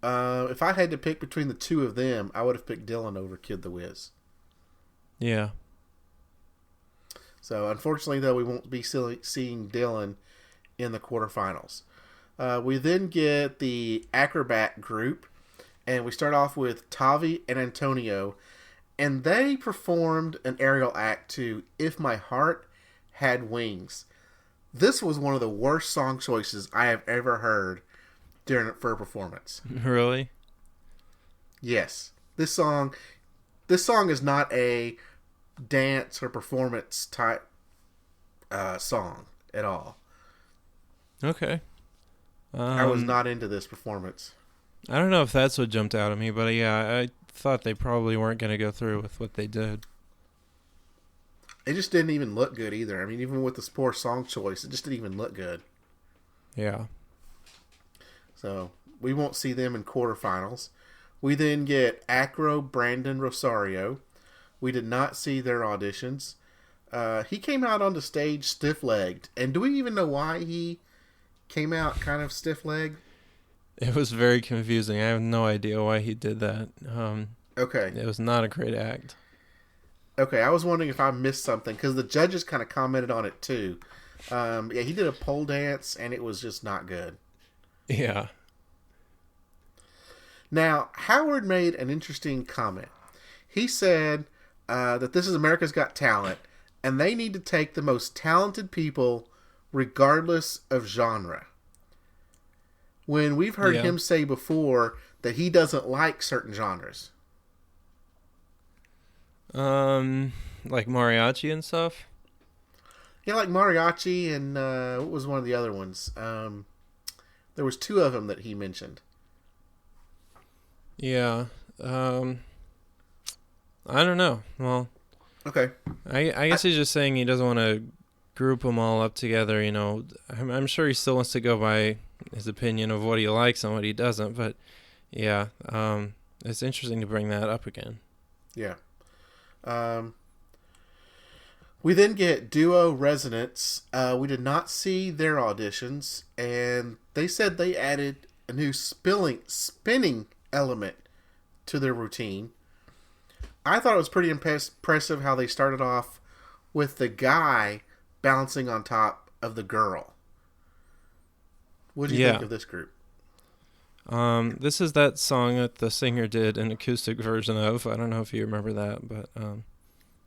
If I had to pick between the two of them, I would have picked Dylan over Kid the Wiz. Yeah. So unfortunately, though, we won't be seeing Dylan in the quarterfinals. We then get the acrobat group, and we start off with Tavi and Antonio, and they performed an aerial act to If My Heart Had Wings. This was one of the worst song choices I have ever heard for a performance. Really? Yes. This song is not a dance or performance type song at all. Okay. I was not into this performance. I don't know if that's what jumped out at me, but yeah, I thought they probably weren't going to go through with what they did. It just didn't even look good either. I mean, even with this poor song choice, it just didn't even look good. Yeah. So we won't see them in quarterfinals. We then get Acro Brandon Rosario. We did not see their auditions. He came out on the stage stiff-legged. And do we even know why he came out kind of stiff-legged? It was very confusing. I have no idea why he did that. Okay. It was not a great act. Okay, I was wondering if I missed something, because the judges kind of commented on it too. Yeah, he did a pole dance, and it was just not good. Yeah. Now, Howard made an interesting comment. He said that this is America's Got Talent, and they need to take the most talented people regardless of genre. When we've heard him say before that he doesn't like certain genres. Like mariachi and stuff? Yeah, like mariachi and what was one of the other ones? There was two of them that he mentioned. Yeah. I don't know. Well, okay. I guess he's just saying he doesn't want to group them all up together, you know. I'm sure he still wants to go by his opinion of what he likes and what he doesn't, but yeah, it's interesting to bring that up again. Yeah. We then get Duo Resonance. We did not see their auditions, and they said they added a new spinning element to their routine. I thought it was pretty impressive how they started off with the guy bouncing on top of the girl. What do you think of this group? This is that song that the singer did an acoustic version of. I don't know if you remember that, but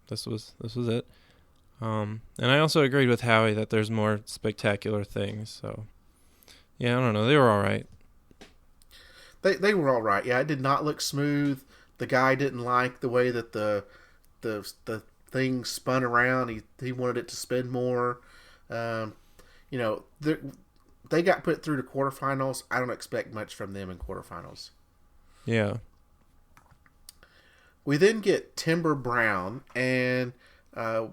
this was it. And I also agreed with Howie that there's more spectacular things. So, yeah, I don't know. They were all right. They were all right. Yeah, it did not look smooth. The guy didn't like the way that the thing spun around. He wanted it to spin more. They got put through to quarterfinals. I don't expect much from them in quarterfinals. Yeah. We then get Timber Brown, and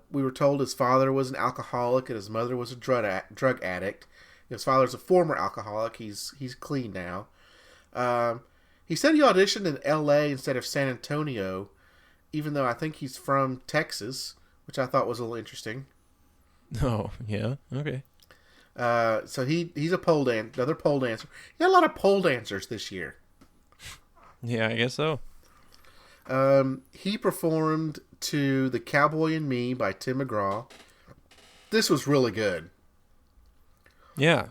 we were told his father was an alcoholic and his mother was a drug addict. His father's a former alcoholic. He's clean now. He said he auditioned in L.A. instead of San Antonio, even though I think he's from Texas, which I thought was a little interesting. Oh, yeah. Okay. So he's another pole dancer. He had a lot of pole dancers this year. Yeah, I guess so. He performed to The Cowboy and Me by Tim McGraw. This was really good. Yeah.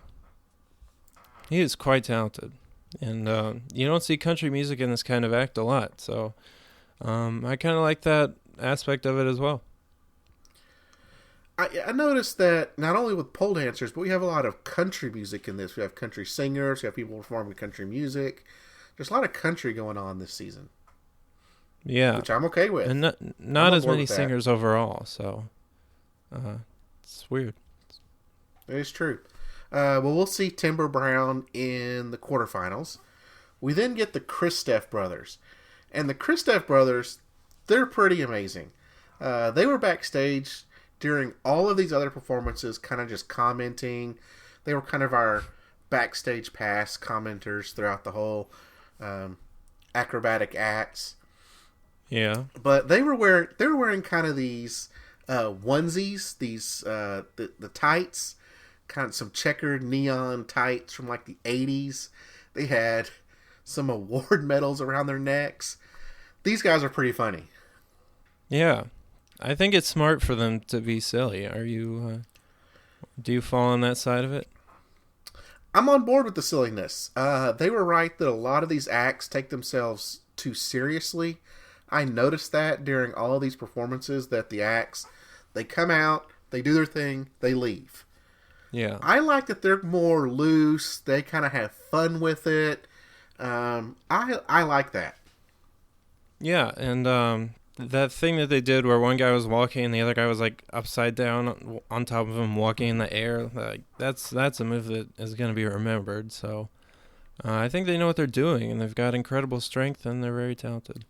He is quite talented. And you don't see country music in this kind of act a lot. So I kind of like that aspect of it as well. I noticed that not only with pole dancers, but we have a lot of country music in this. We have country singers. We have people performing country music. There's a lot of country going on this season. Yeah. Which I'm okay with. And not as many singers overall. So it's weird. It is true. Well, we'll see Timber Brown in the quarterfinals. We then get the Kristoff brothers. And the Kristoff brothers, they're pretty amazing. They were backstage during all of these other performances, kind of just commenting. They were kind of our backstage pass commenters throughout the whole acrobatic acts. Yeah. But they were wearing kind of these onesies, these the tights, kind of some checkered neon tights from like the 80s. They had some award medals around their necks. These guys are pretty funny. Yeah. I think it's smart for them to be silly. Are you do you fall on that side of it? I'm on board with the silliness. They were right that a lot of these acts take themselves too seriously. I noticed that during all of these performances that the acts, they come out, they do their thing, they leave. Yeah. I like that they're more loose. They kind of have fun with it. I like that. Yeah, and that thing that they did where one guy was walking and the other guy was like upside down on top of him walking in the air, like that's a move that is going to be remembered. So I think they know what they're doing, and they've got incredible strength, and they're very talented.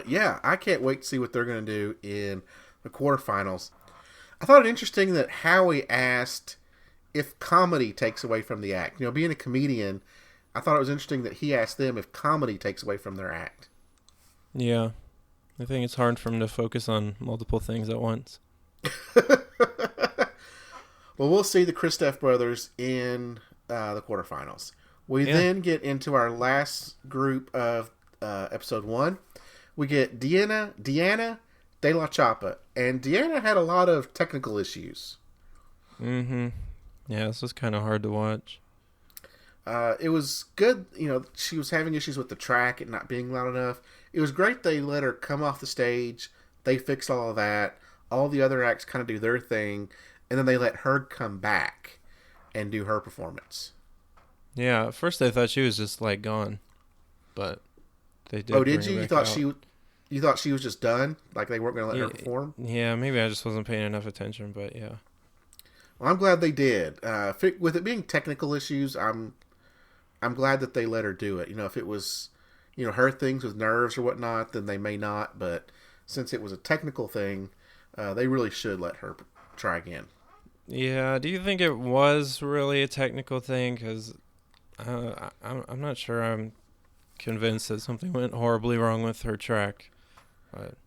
Yeah, I can't wait to see what they're going to do in the quarterfinals. I thought it interesting that Howie asked if comedy takes away from the act. You know, being a comedian, I thought it was interesting that he asked them if comedy takes away from their act. Yeah. I think it's hard for them to focus on multiple things at once. Well, we'll see the Kristoff brothers in the quarterfinals. We then get into our last group of episode 1. We get Deanna De La Chapa. And Deanna had a lot of technical issues. Mm-hmm. Yeah, this was kind of hard to watch. It was good. You know, she was having issues with the track and not being loud enough. It was great they let her come off the stage. They fixed all of that. All the other acts kind of do their thing. And then they let her come back and do her performance. Yeah, at first I thought she was just like gone. But they did. Oh, did you? You thought she was just done? Like they weren't going to let her perform? Yeah, maybe I just wasn't paying enough attention, but yeah. Well, I'm glad they did. With it being technical issues, I'm glad that they let her do it. You know, if it was, you know, her things with nerves or whatnot, then they may not. But since it was a technical thing, they really should let her try again. Yeah, do you think it was really a technical thing? Because I'm not sure I'm convinced that something went horribly wrong with her track.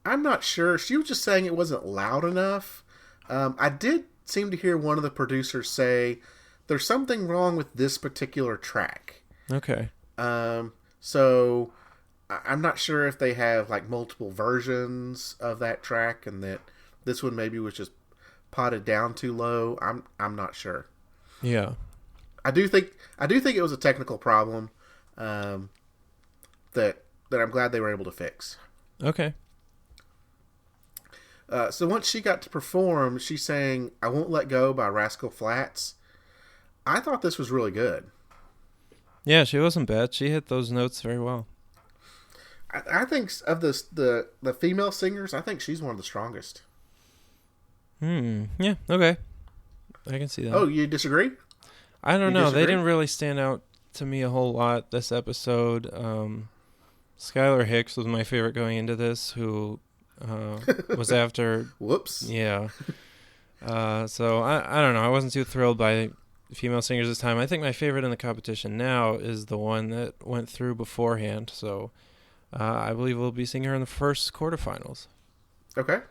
I'm not sure. She was just saying it wasn't loud enough. I did seem to hear one of the producers say there's something wrong with this particular track. Okay. So I'm not sure if they have like multiple versions of that track and that this one maybe was just potted down too low. I'm not sure. Yeah. I do think it was a technical problem that I'm glad they were able to fix. Okay. So once she got to perform, she sang "I Won't Let Go" by Rascal Flatts. I thought this was really good. Yeah, she wasn't bad. She hit those notes very well. I think of the female singers, I think she's one of the strongest. Yeah, okay. I can see that. Oh, you disagree? I don't know. They didn't really stand out to me a whole lot this episode. Skylar Hicks was my favorite going into this, who was after... Whoops. Yeah. So, I don't know. I wasn't too thrilled by female singers this time. I think my favorite in the competition now is the one that went through beforehand. So, I believe we'll be seeing her in the first quarterfinals. Okay.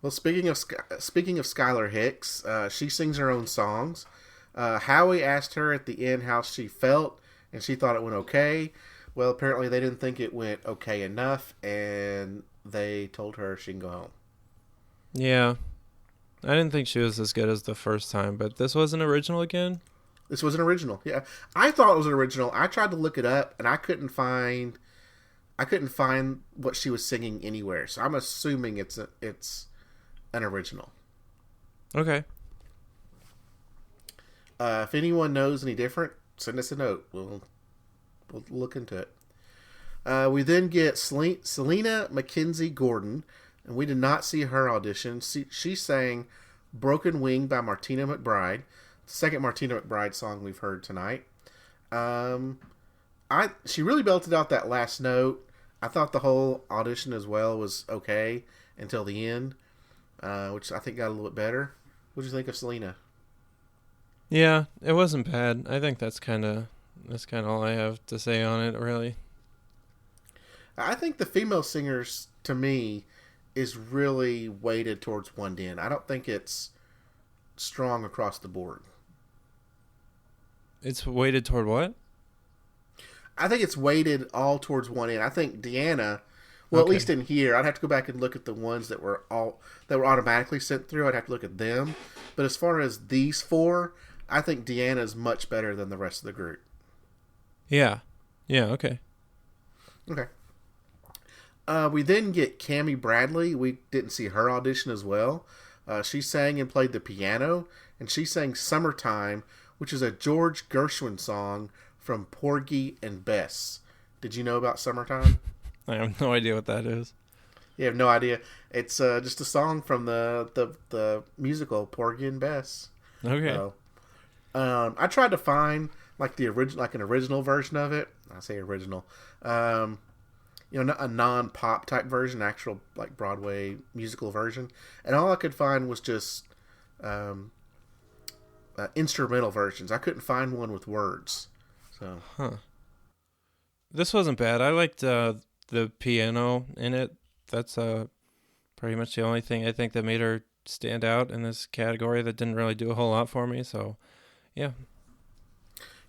Well, speaking of Skylar Hicks, she sings her own songs. Howie asked her at the end how she felt, and she thought it went okay. Well, apparently they didn't think it went okay enough, and they told her she can go home. Yeah. I didn't think she was as good as the first time, but this was an original again? This was an original, yeah. I thought it was an original. I tried to look it up, and I couldn't find what she was singing anywhere. So I'm assuming it's an original. Okay. If anyone knows any different, send us a note. We'll look into it. We then get Selena Mackenzie Gordon, and we did not see her audition. She sang "Broken Wing" by Martina McBride, the second Martina McBride song we've heard tonight. She really belted out that last note. I thought the whole audition as well was okay until the end, which I think got a little bit better. What did you think of Selena? Yeah, it wasn't bad. I think that's kind of all I have to say on it, really. I think the female singers, to me, is really weighted towards one end. I don't think it's strong across the board. It's weighted toward what? I think it's weighted all towards one end. I think Deanna, well, at least in here, I'd have to go back and look at the ones that were automatically sent through. I'd have to look at them. But as far as these four, I think Deanna is much better than the rest of the group. Yeah. Yeah, okay. Okay. We then get Cammie Bradley. We didn't see her audition as well. She sang and played the piano, and she sang "Summertime," which is a George Gershwin song from Porgy and Bess. Did you know about "Summertime"? I have no idea what that is. You have no idea. It's just a song from the musical Porgy and Bess. Okay. So, I tried to find like an original version of it. I say original. A non-pop type version, actual like Broadway musical version, and all I could find was just instrumental versions. I couldn't find one with words. So, this wasn't bad. I liked the piano in it. That's pretty much the only thing I think that made her stand out in this category. That didn't really do a whole lot for me. So, yeah.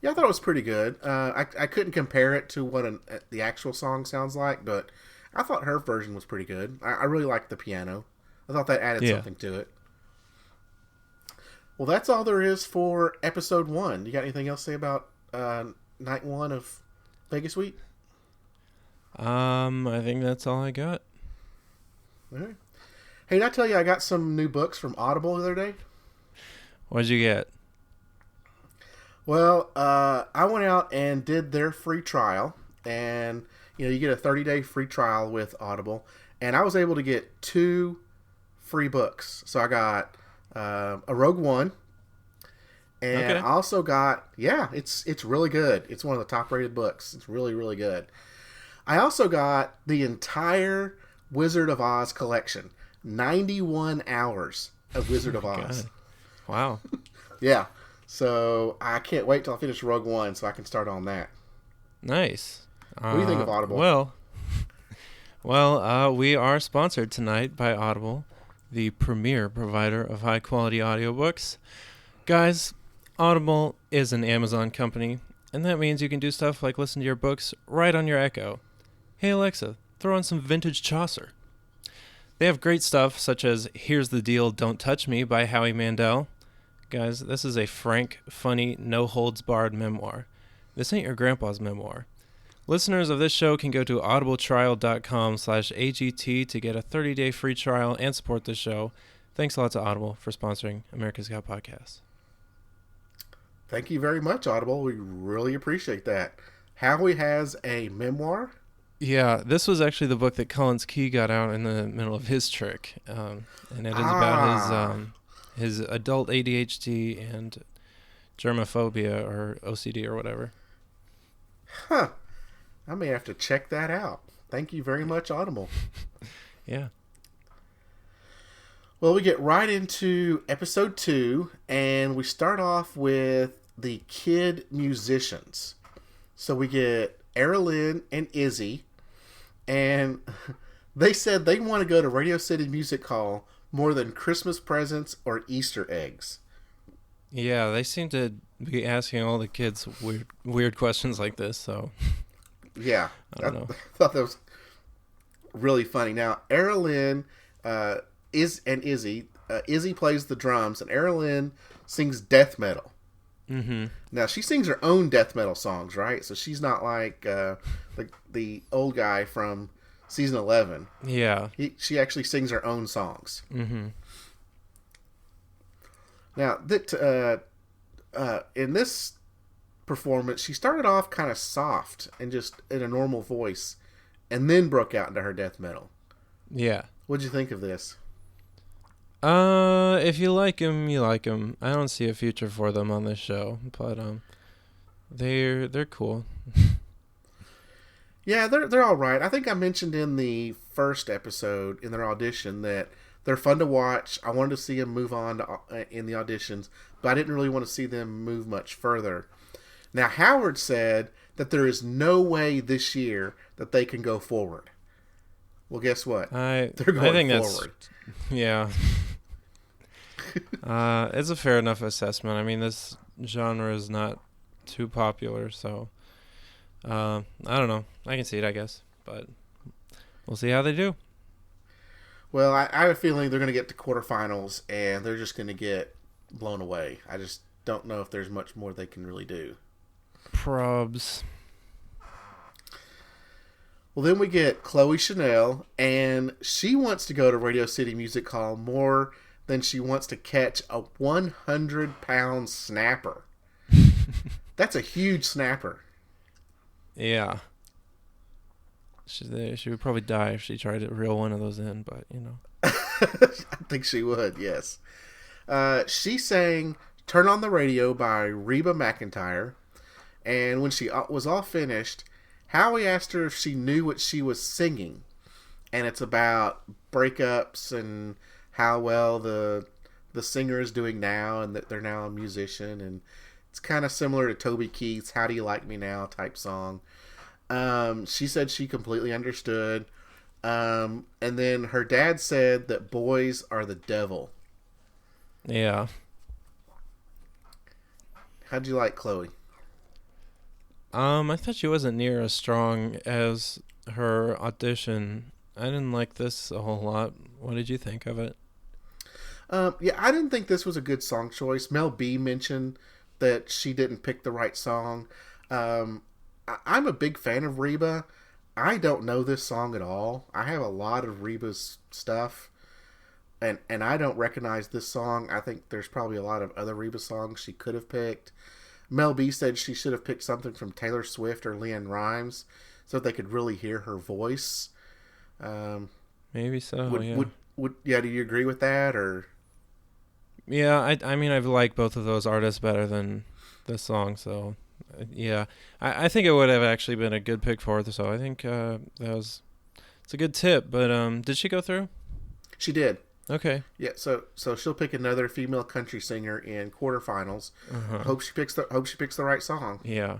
Yeah, I thought it was pretty good. I couldn't compare it to what the actual song sounds like, but I thought her version was pretty good. I really liked the piano. I thought that added something to it. Well, that's all there is for episode 1. You got anything else to say about night 1 of Vegas Week? I think that's all I got. All right. Hey, did I tell you I got some new books from Audible the other day? What'd you get? Well, I went out and did their free trial, and you get a 30-day free trial with Audible, and I was able to get 2 free books. So I got a Rogue One, and I also got it's really good. It's one of the top-rated books. It's really, really good. I also got the entire Wizard of Oz collection, 91 hours of Wizard of Oz. God. Wow. Yeah. So I can't wait till I finish Rogue One so I can start on that. Nice. What do you think of Audible? Well, we are sponsored tonight by Audible, the premier provider of high-quality audiobooks. Guys, Audible is an Amazon company, and that means you can do stuff like listen to your books right on your Echo. Hey Alexa, throw on some vintage Chaucer. They have great stuff such as Here's the Deal, Don't Touch Me by Howie Mandel. Guys, this is a frank, funny, no-holds-barred memoir. This ain't your grandpa's memoir. Listeners of this show can go to audibletrial.com/AGT to get a 30-day free trial and support this show. Thanks a lot to Audible for sponsoring America's Got Podcasts. Thank you very much, Audible. We really appreciate that. Howie has a memoir? Yeah, this was actually the book that Collins Key got out in the middle of his trick. And it is about his adult ADHD and germophobia or OCD or whatever. Huh. I may have to check that out. Thank you very much, Audible. Yeah. Well, we get right into episode 2, and we start off with the kid musicians. So we get Erilyn and Izzy, and they said they want to go to Radio City Music Hall more than Christmas presents or Easter eggs. Yeah, they seem to be asking all the kids weird questions like this, so... Yeah, I thought that was really funny. Now, Erilyn Izzy plays the drums, and Erilyn sings death metal. Mm-hmm. Now, she sings her own death metal songs, right? So she's not like the old guy from season 11. Yeah. She actually sings her own songs. Mm-hmm. Now, in this performance, she started off kind of soft and just in a normal voice, and then broke out into her death metal. Yeah. What'd you think of this? If you like him, you like him. I don't see a future for them on this show, but they're cool. Yeah, they're all right. I think I mentioned in the first episode in their audition that they're fun to watch. I wanted to see them move on in the auditions, but I didn't really want to see them move much further. Now, Howard said that there is no way this year that they can go forward. Well, guess what? They're going forward. Yeah. It's a fair enough assessment. I mean, this genre is not too popular, so I don't know. I can see it, I guess, but we'll see how they do. Well, I have a feeling they're going to get to quarterfinals, and they're just going to get blown away. I just don't know if there's much more they can really do. Probs. Well, then we get Chloe Chanel, and she wants to go to Radio City Music Hall more than she wants to catch a 100-pound snapper. That's a huge snapper. Yeah. She would probably die if she tried to reel one of those in, but, you know. I think she would, yes. She sang Turn on the Radio by Reba McEntire, and when she was all finished, Howie asked her if she knew what she was singing, and it's about breakups and how well the singer is doing now, and that they're now a musician, and it's kind of similar to Toby Keith's How Do You Like Me Now type song. She said she completely understood, and then her dad said that boys are the devil. Yeah. How'd you like Chloe? I thought she wasn't near as strong as her audition. I didn't like this a whole lot. What did you think of it? Yeah, I didn't think this was a good song choice. Mel B mentioned that she didn't pick the right song. I'm a big fan of Reba. I don't know this song at all. I have a lot of Reba's stuff, and I don't recognize this song. I think there's probably a lot of other Reba songs she could have picked. Mel B said she should have picked something from Taylor Swift or LeAnn Rimes so they could really hear her voice. Maybe so, yeah. Do you agree with that, or? Yeah, I mean, I like both of those artists better than this song, so yeah. I think it would have actually been a good pick for her, so I think it's a good tip, but did she go through? She did. Okay. Yeah, so she'll pick another female country singer in quarterfinals. Uh-huh. Hope she picks the right song. Yeah.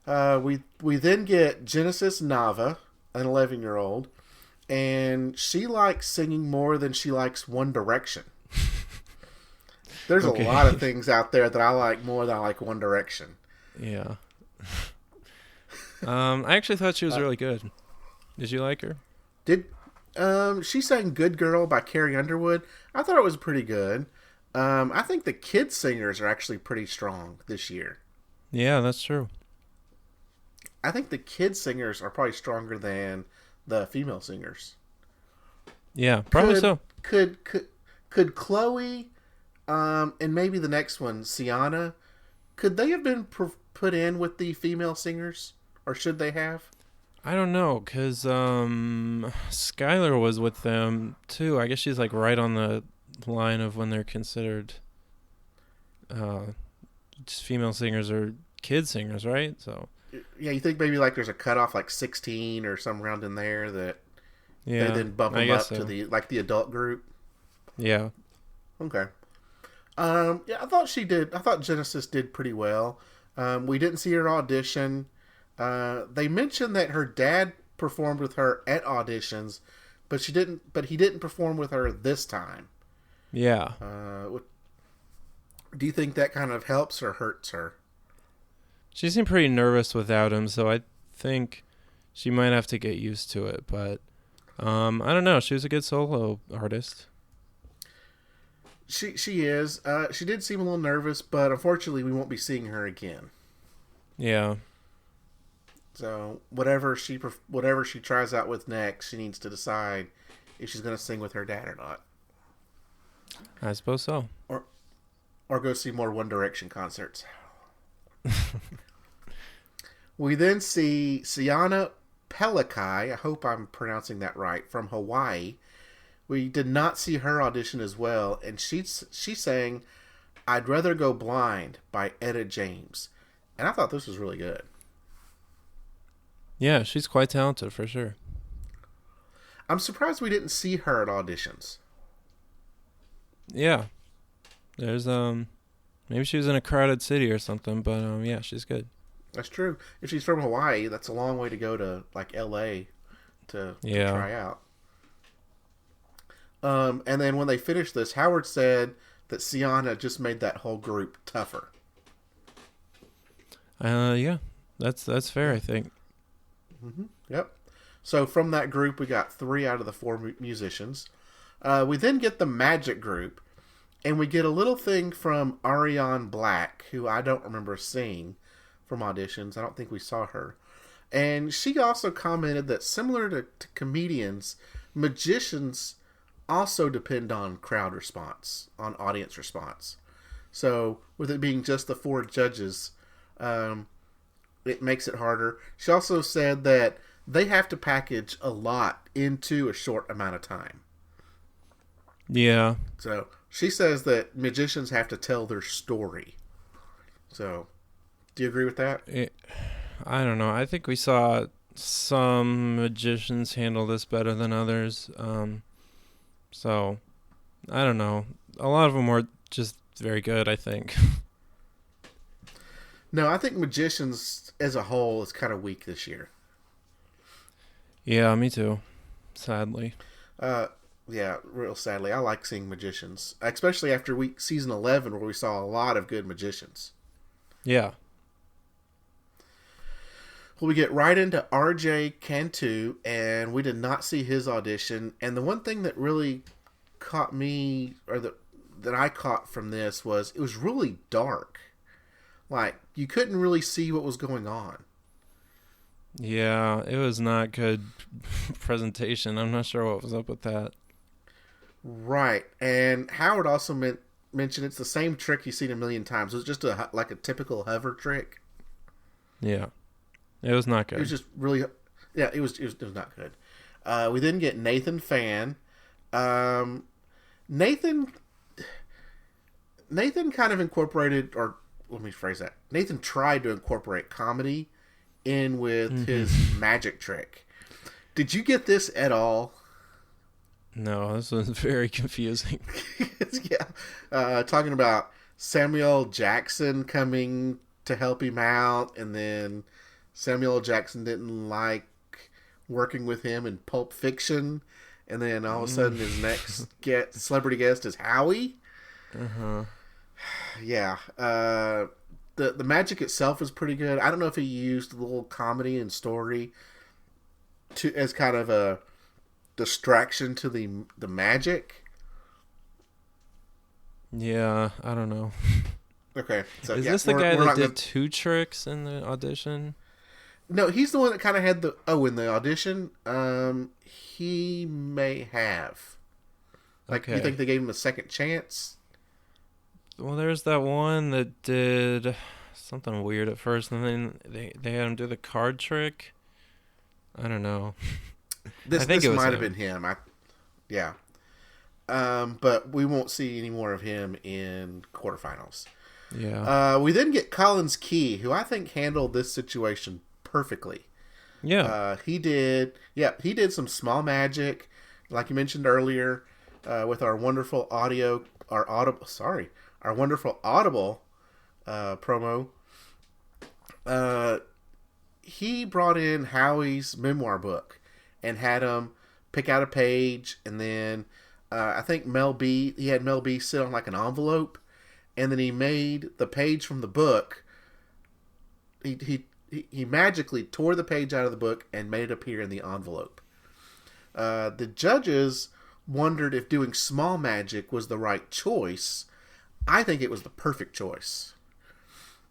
We then get Genesis Nava, an 11-year-old, and she likes singing more than she likes One Direction. There's Okay. a lot of things out there that I like more than I like One Direction. Yeah. I actually thought she was really good. Did you like her? Did she sang "Good Girl" by Carrie Underwood? I thought it was pretty good. I think the kids singers are actually pretty strong this year. Yeah, that's true. I think the kids singers are probably stronger than the female singers. Yeah, probably Could so. could Chloe and maybe the next one, Sienna, could they have been put in with the female singers, or should they have? I don't know, because Skylar was with them, too. I guess she's, like, right on the line of when they're considered just female singers or kid singers, right? So Yeah, you think maybe like there's a cutoff like 16 or some round in there that yeah, they then bump I them guess up to so. the adult group. Yeah. Okay. Yeah, I thought she did. I thought Genesis did pretty well. We didn't see her audition. They mentioned that her dad performed with her at auditions, but she didn't. But he didn't perform with her this time. Yeah. Do you think that kind of helps or hurts her? She seemed pretty nervous without him, so I think she might have to get used to it. But I don't know. She was a good solo artist. She is. She did seem a little nervous, but unfortunately, we won't be seeing her again. Yeah. So whatever she tries out with next, she needs to decide if she's going to sing with her dad or not, I suppose so. or go see more One Direction concerts. We then see Sienna Pelikai, I hope I'm pronouncing that right, from Hawaii. We did not see her audition as well, and she sang "I'd Rather Go Blind" by Etta James, and I thought this was really good. Yeah, she's quite talented for sure. I'm surprised we didn't see her at auditions. Yeah. There's maybe she was in a crowded city or something, but yeah, she's good. That's true. If she's from Hawaii, that's a long way to go to like L.A. to try out. And then when they finished this, Howard said that Sienna just made that whole group tougher. Yeah, that's fair, I think. Mm-hmm. Yep. So from that group, we got 3 out of the 4 musicians. We then get the Magic group, and we get a little thing from Ariane Black, who I don't remember seeing from auditions. I don't think we saw her. And she also commented that similar to comedians, magicians also depend on crowd response, on audience response. So with it being just the 4 judges, it makes it harder. She also said that they have to package a lot into a short amount of time. Yeah. So she says that magicians have to tell their story. So, do you agree with that? I don't know. I think we saw some magicians handle this better than others. So, I don't know. A lot of them were just very good, I think. No, I think magicians as a whole is kind of weak this year. Yeah, me too. Sadly. Yeah, real sadly. I like seeing magicians, especially after season 11 where we saw a lot of good magicians. Yeah. Well, we get right into RJ Cantu, and we did not see his audition. And the one thing that really caught me, or that I caught from this, was it was really dark. Like, you couldn't really see what was going on. Yeah, it was not good presentation. I'm not sure what was up with that. Right. And Howard also mentioned it's the same trick you've seen a million times. It was just like a typical hover trick. Yeah. It was not good. It was just really, yeah, it was not good. We then get Nathan Fan. Nathan kind of incorporated, or let me phrase that. Nathan tried to incorporate comedy in with his magic trick. Did you get this at all? No, this was very confusing. Yeah. Talking about Samuel Jackson coming to help him out, and then Samuel Jackson didn't like working with him in Pulp Fiction, and then all of a sudden his next celebrity guest is Howie. Uh-huh. Yeah. The magic itself is pretty good. I don't know if he used a little comedy and story as kind of a distraction to the magic. Yeah, I don't know. Okay. So, Is this the guy that did 2 tricks in the audition? No, he's the one that kind of had in the audition. He may have. Like, Okay. you think they gave him a second chance? Well, there's that one that did something weird at first, and then they had him do the card trick. I don't know. This might have been him. Yeah. But we won't see any more of him in quarterfinals. Yeah. We then get Collins Key, who I think handled this situation perfectly. Yeah. He did some small magic, like you mentioned earlier, with our wonderful audible promo. He brought in Howie's memoir book and had him pick out a page, and then I think he had Mel B sit on like an envelope, and then he made the page from the book. He magically tore the page out of the book and made it appear in the envelope. The judges wondered if doing small magic was the right choice. I think it was the perfect choice.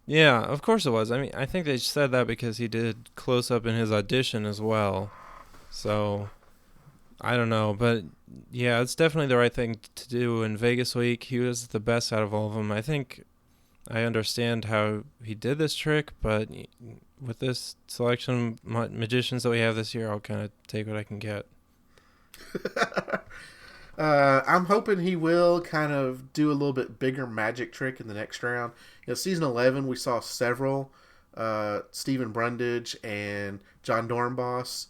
Yeah, of course it was. I mean, I think they said that because he did close up in his audition as well. So, I don't know. But, yeah, it's definitely the right thing to do in Vegas Week. He was the best out of all of them. I think I understand how he did this trick, but with this selection of magicians that we have this year, I'll kind of take what I can get. I'm hoping he will kind of do a little bit bigger magic trick in the next round. Season 11, we saw several. Stephen Brundage and John Dornbos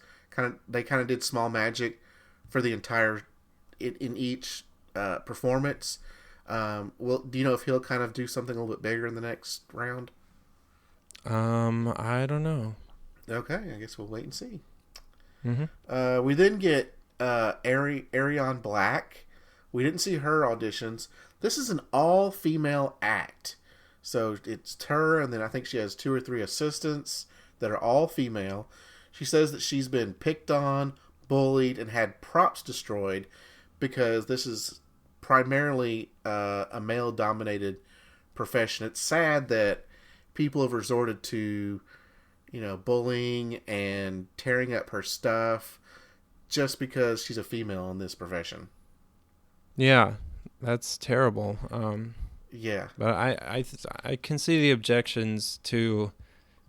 they kind of did small magic for the entire in each performance. Do you know if he'll kind of do something a little bit bigger in the next round? I don't know. Okay, I guess we'll wait and see. Mm-hmm. We then get Ariane Black. We didn't see her auditions. This is an all-female act. So it's her, and then I think she has 2 or 3 assistants that are all female. She says that she's been picked on, bullied, and had props destroyed because this is primarily a male-dominated profession. It's sad that people have resorted to, bullying and tearing up her stuff just because she's a female in this profession. Yeah, that's terrible. Yeah. But I can see the objections to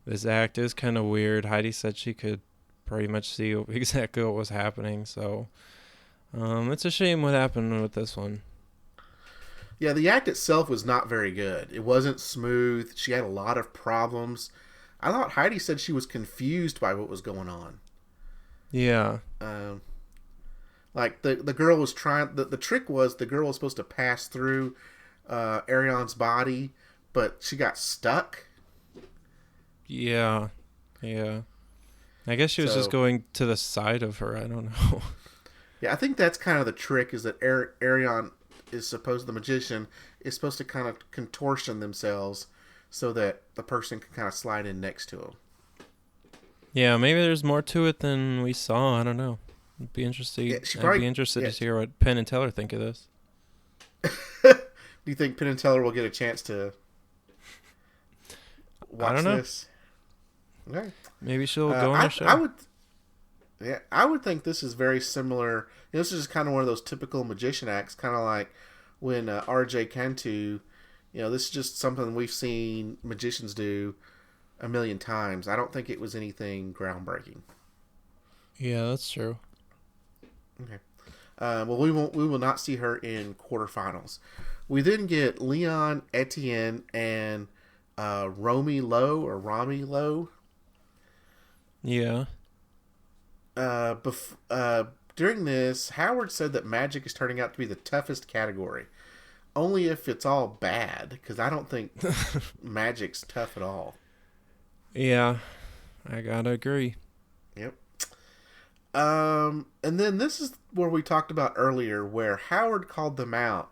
this act. It was kind of weird. Heidi said she could pretty much see exactly what was happening. So it's a shame what happened with this one. Yeah, the act itself was not very good. It wasn't smooth. She had a lot of problems. I thought Heidi said she was confused by what was going on. Yeah. Like the girl was trying. The trick was the girl was supposed to pass through Ariane's body, but she got stuck. Yeah. I guess she was just going to the side of her. I don't know. Yeah, I think that's kind of the trick, is that Ariane is supposed, the magician is supposed to kind of contortion themselves so that the person can kind of slide in next to them. Yeah, maybe there's more to it than we saw. I don't know. I'd be interested. Yeah, I'd be interested to hear what Penn and Teller think of this. Do you think Penn and Teller will get a chance to watch this? Okay. Maybe she'll go on the show. I would think this is very similar. This is kind of one of those typical magician acts, kind of like when R.J. Cantu. This is just something we've seen magicians do a million times. I don't think it was anything groundbreaking. Yeah, that's true. Okay. Well, we will not see her in quarterfinals. We then get Leon Etienne and Rami Lowe. Yeah. During this, Howard said that magic is turning out to be the toughest category. Only if it's all bad, because I don't think magic's tough at all. Yeah, I gotta agree. Yep. And then this is where we talked about earlier, where Howard called them out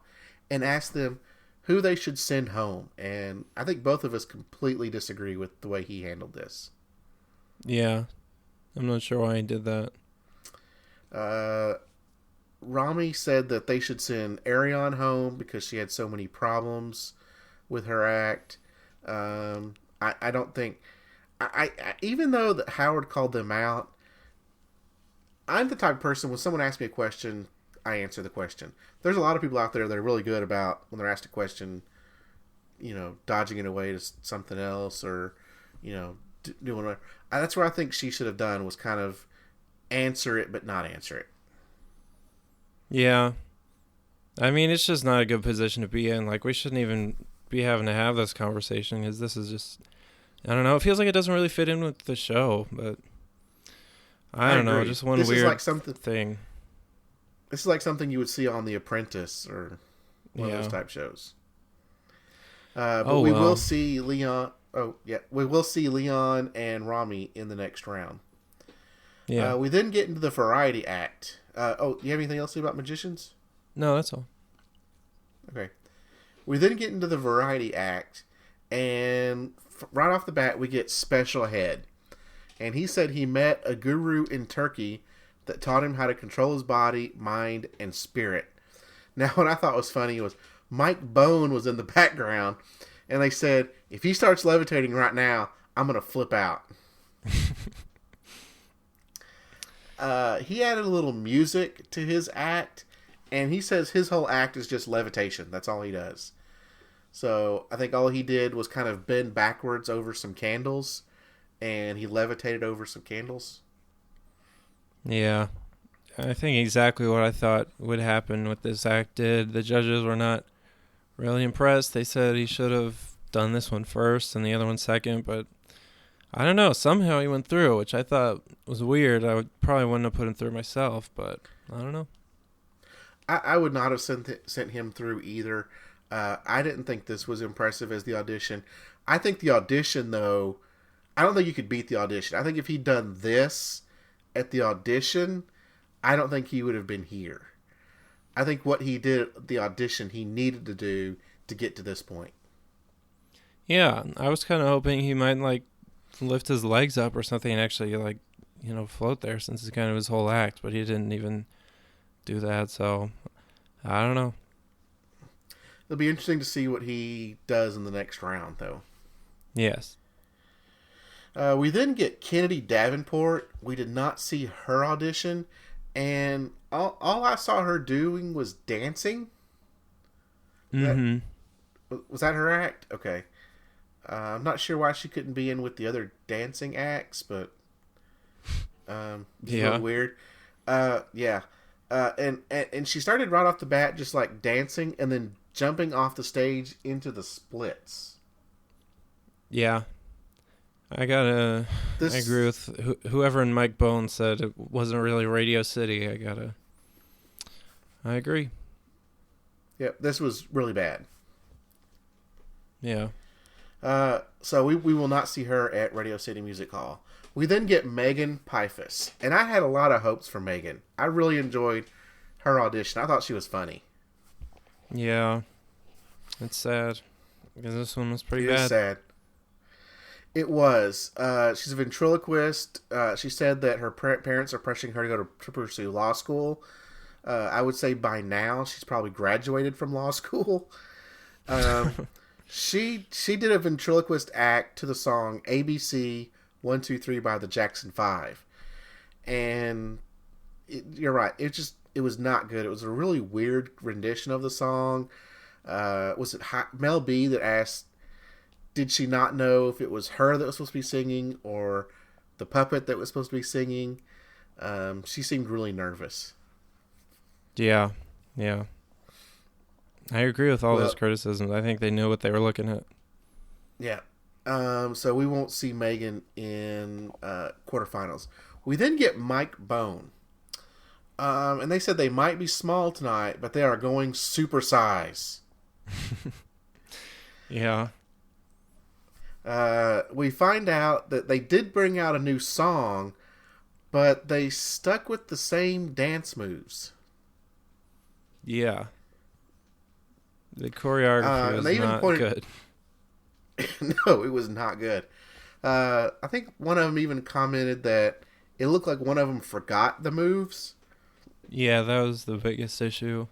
and asked them who they should send home. And I think both of us completely disagree with the way he handled this. Yeah. I'm not sure why he did that. Rami said that they should send Ariane home because she had so many problems with her act. I don't think... even though that Howard called them out, I'm the type of person, when someone asks me a question, I answer the question. There's a lot of people out there that are really good about, when they're asked a question, dodging it away to something else, or, doing whatever. That's what I think she should have done, was kind of answer it, but not answer it. Yeah. I mean, it's just not a good position to be in. Like, we shouldn't even be having to have this conversation, because this is just, I don't know. It feels like it doesn't really fit in with the show, but I don't know. Just one this weird is like thing. This is like something you would see on The Apprentice or one of those type shows. But we will see Leon. Oh yeah, we will see Leon and Rami in the next round. Yeah. We then get into the variety act. You have anything else to say about magicians? No, that's all. Okay. We then get into the variety act, and right off the bat, we get Special Head. And he said he met a guru in Turkey that taught him how to control his body, mind, and spirit. Now, what I thought was funny was Mike Bone was in the background, and they said, if he starts levitating right now, I'm going to flip out. He added a little music to his act, and he says his whole act is just levitation. That's all he does. So I think all he did was kind of bend backwards over some candles, and he levitated over some candles. Yeah. I think exactly what I thought would happen with this act did. The judges were not really impressed. They said he should have done this one first and the other one second, but I don't know. Somehow he went through, which I thought was weird. Probably wouldn't have put him through myself, but I don't know. I would not have sent him through either. I didn't think this was impressive as the audition. I think the audition, though, I don't think you could beat the audition. I think if he'd done this at the audition, I don't think he would have been here. I think what he did at the audition, he needed to do to get to this point. Yeah, I was kind of hoping he might, lift his legs up or something and actually, float there, since it's kind of his whole act, but he didn't even do that, so I don't know. It'll be interesting to see what he does in the next round, though. Yes. We then get Kennedy Davenport. We did not see her audition, and all I saw her doing was dancing. Mm-hmm. Was that her act? Okay. I'm not sure why she couldn't be in with the other dancing acts, but it's a little weird. Yeah. And she started right off the bat just like dancing and then jumping off the stage into the splits. Yeah. I agree with whoever in Mike Bone said it wasn't really Radio City. I agree. Yeah, this was really bad. Yeah. So we will not see her at Radio City Music Hall. We then get Megan Pifus. And I had a lot of hopes for Megan. I really enjoyed her audition. I thought she was funny. Yeah. It's sad. Because this one was pretty bad. It is sad. It was. She's a ventriloquist. She said that her parents are pressuring her to go to pursue law school. I would say by now she's probably graduated from law school. She did a ventriloquist act to the song ABC 123 by the Jackson 5. And you're right. It was not good. It was a really weird rendition of the song. Was it Mel B that asked, did she not know if it was her that was supposed to be singing or the puppet that was supposed to be singing? She seemed really nervous. Yeah. I agree with all those criticisms. I think they knew what they were looking at. Yeah. So we won't see Megan in quarterfinals. We then get Mike Bone. And they said they might be small tonight, but they are going super size. Yeah. We find out that they did bring out a new song, but they stuck with the same dance moves. Yeah. The choreography And was they even not pointed. good. No, it was not good. I think one of them even commented that it looked like one of them forgot the moves. Yeah, that was the biggest issue.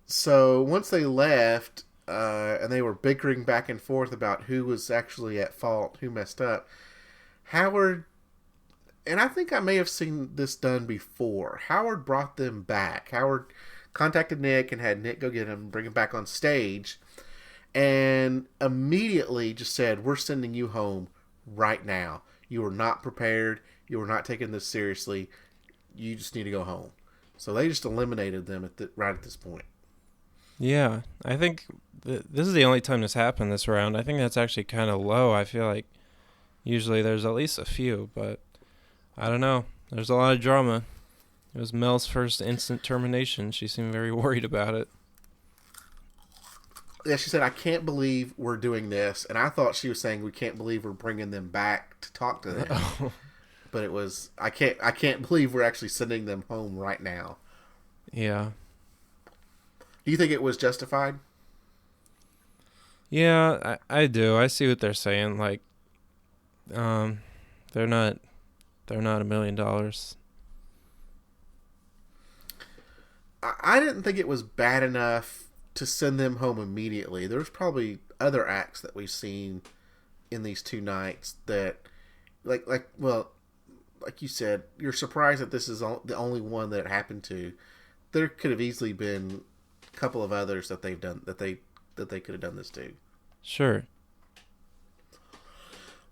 So once they left, and they were bickering back and forth about who was actually at fault, who messed up, Howard, and I think I may have seen this done before, Howard brought them back. Howard contacted Nick and had Nick go get him, bring him back on stage, and immediately just said, "We're sending you home right now. You were not prepared. You were not taking this seriously. You just need to go home." So they just eliminated them right at this point. Yeah, I think this is the only time this happened this round. I think that's actually kind of low. I feel like usually there's at least a few, but I don't know. There's a lot of drama. It was Mel's first instant termination. She seemed very worried about it. Yeah, she said, "I can't believe we're doing this." And I thought she was saying, "We can't believe we're bringing them back to talk to them." But it was, I can't believe we're actually sending them home right now." Yeah. Do you think it was justified? Yeah, I do. I see what they're saying. Like, um, they're not $1 million. I didn't think it was bad enough to send them home immediately. There's probably other acts that we've seen in these two nights that, well, like you said, you're surprised that this is the only one that it happened to. There could have easily been a couple of others that they've done that they could have done this to. Sure.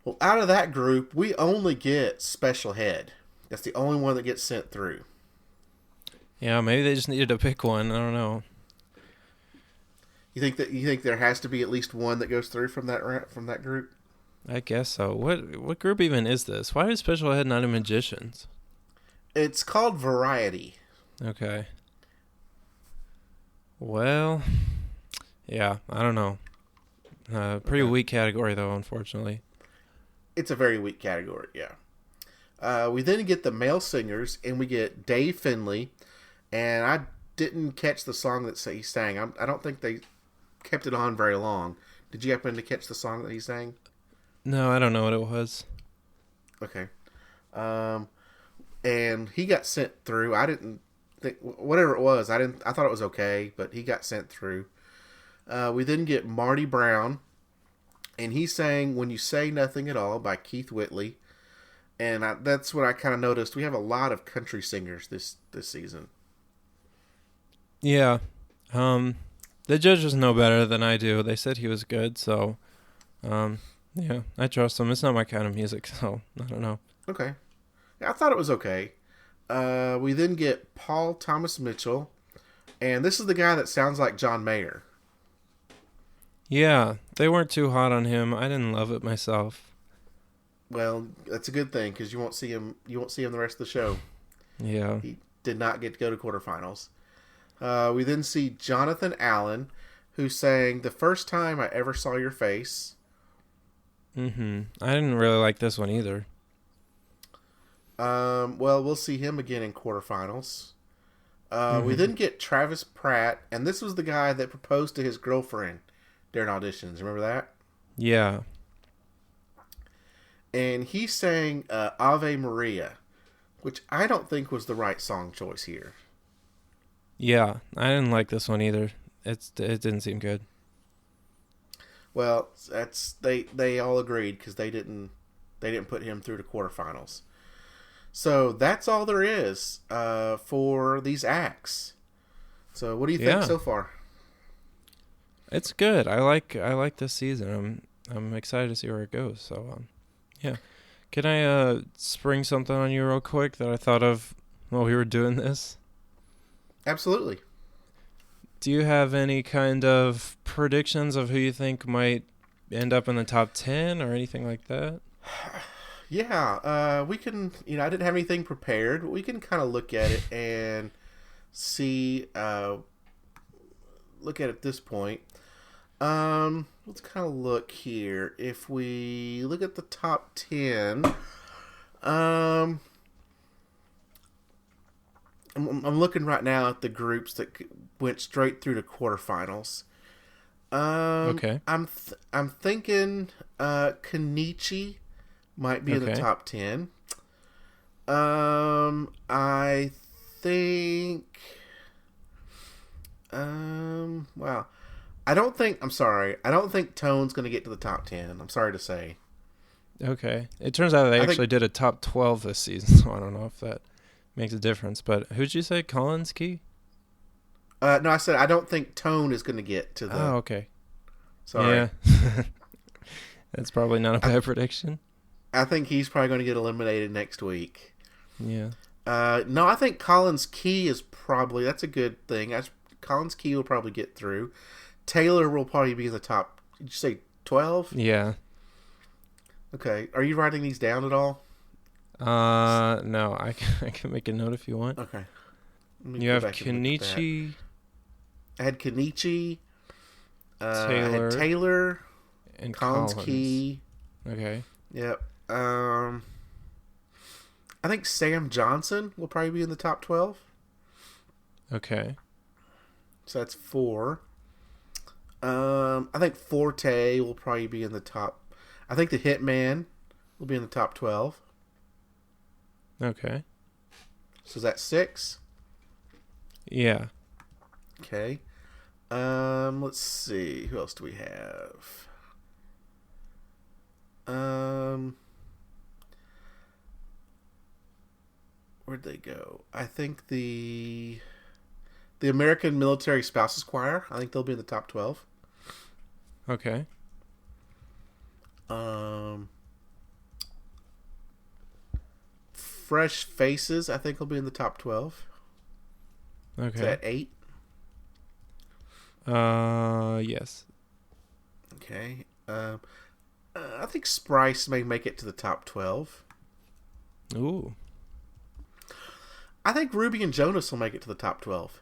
Well, out of that group, we only get Special Head. That's the only one that gets sent through. Yeah, maybe they just needed to pick one. I don't know. You think there has to be at least one that goes through from that group? I guess so. What group even is this? Why is Special Ed not a Magicians? It's called Variety. Okay. Well, yeah, I don't know. Pretty Okay. weak category though, unfortunately. It's a very weak category, yeah. We then get the male singers, and we get Dave Finley, and I didn't catch the song that he sang. I don't think they kept it on very long. Did you happen to catch the song that he sang? No, I don't know what it was. Okay. And he got sent through. I didn't think whatever it was. I thought it was okay, but he got sent through. We then get Marty Brown, and he sang "When You Say Nothing at All" by Keith Whitley, and that's what I kind of noticed. We have a lot of country singers this season. Yeah. The judges know better than I do. They said he was good, so yeah, I trust them. It's not my kind of music, so I don't know. Okay, I thought it was okay. We then get Paul Thomas Mitchell, and this is the guy that sounds like John Mayer. Yeah, they weren't too hot on him. I didn't love it myself. Well, that's a good thing because you won't see him. You won't see him the rest of the show. Yeah. He did not get to go to quarterfinals. We then see Jonathan Allen, who sang "The First Time I Ever Saw Your Face." I didn't really like this one either. Well, we'll see him again in quarterfinals. We then get Travis Pratt, and this was the guy that proposed to his girlfriend during auditions. Remember that? Yeah. And he sang "Ave Maria," which I don't think was the right song choice here. Yeah, I didn't like this one either. It didn't seem good. Well, they all agreed because they didn't put him through to quarterfinals. So that's all there is for these acts. So what do you think so far? It's good. I like this season. I'm excited to see where it goes. So yeah. Can I spring something on you real quick that I thought of while we were doing this? Absolutely. Do you have any kind of predictions of who you think might end up in the top 10 or anything like that? Yeah, we can. I didn't have anything prepared, but we can kind of look at it and see. Look at it at this point. Let's kind of look here. If we look at the top 10, Um, I'm looking right now at the groups that went straight through to quarterfinals. Okay. I'm thinking Kenichi might be in the Okay. top 10. I think wow. I'm sorry. I don't think Tone's going to get to the top 10. I'm sorry to say. Okay. It turns out they I think actually did a top 12 this season, so I don't know if that makes a difference. But who'd you say? Collins Key? no, I said I don't think Tone is going to get to Oh, the okay. sorry. Yeah. That's probably not a I, bad prediction. I think he's probably going to get eliminated next week. Yeah. No, I think Collins Key is probably that's a good thing. Collins Key will probably get through. Taylor will probably be in the top. Did you say 12? Yeah. Okay. Are you writing these down at all? No, I can make a note if you want. Okay. Let me You go have back and look at that. Kenichi, I had Kenichi. I had Taylor, Taylor. and Collins Collins. Key. Okay. Yep. I think Sam Johnson will probably be in the top 12. Okay. So that's 4. I think Forte will probably be in the top. I think the Hitman will be in the top 12. Okay. So that's 6. Yeah. Okay. Let's see. Who else do we have? Where'd they go? I think the American Military Spouses Choir. I think they'll be in the top 12. Okay. Fresh Faces. I think will be in the top 12. Okay. Is that 8? Yes. Okay. I think Sprice may make it to the top 12. Ooh. I think Ruby and Jonas will make it to the top 12.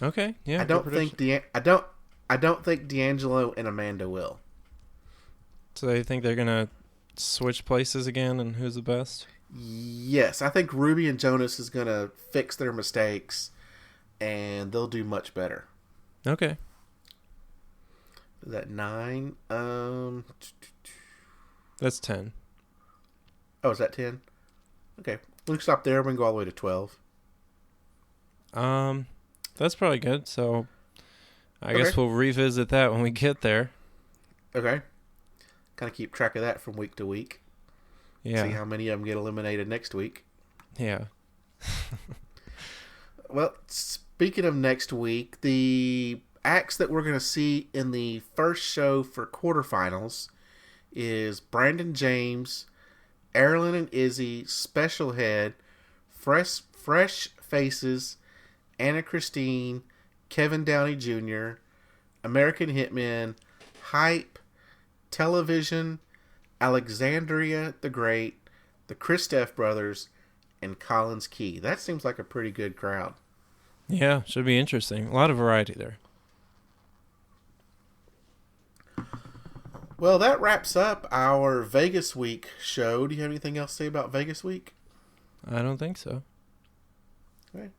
Okay. Yeah. I don't think I don't think D'Angelo and Amanda will. So you think they're gonna switch places again, and who's the best? Yes, I think Ruby and Jonas is gonna fix their mistakes, and they'll do much better. Okay. Is that 9? That's 10. Oh, is that 10? Okay, we can stop there. We can go all the way to 12. That's probably good. So I Okay. guess we'll revisit that when we get there. Okay. Kind of keep track of that from week to week. Yeah. See how many of them get eliminated next week. Yeah. Well, speaking of next week, the acts that we're going to see in the first show for quarterfinals is Brandon James, Erilyn and Izzy, Special Head, Fresh Faces, Anna Christine, Kevin Downey Jr., American Hitman, Hype, Television, Alexandria the Great, the Kristoff Brothers, and Collins Key. That seems like a pretty good crowd. Yeah. Should be interesting. A lot of variety there. Well, that wraps up our Vegas Week show. Do you have anything else to say about Vegas Week? I don't think so. Okay.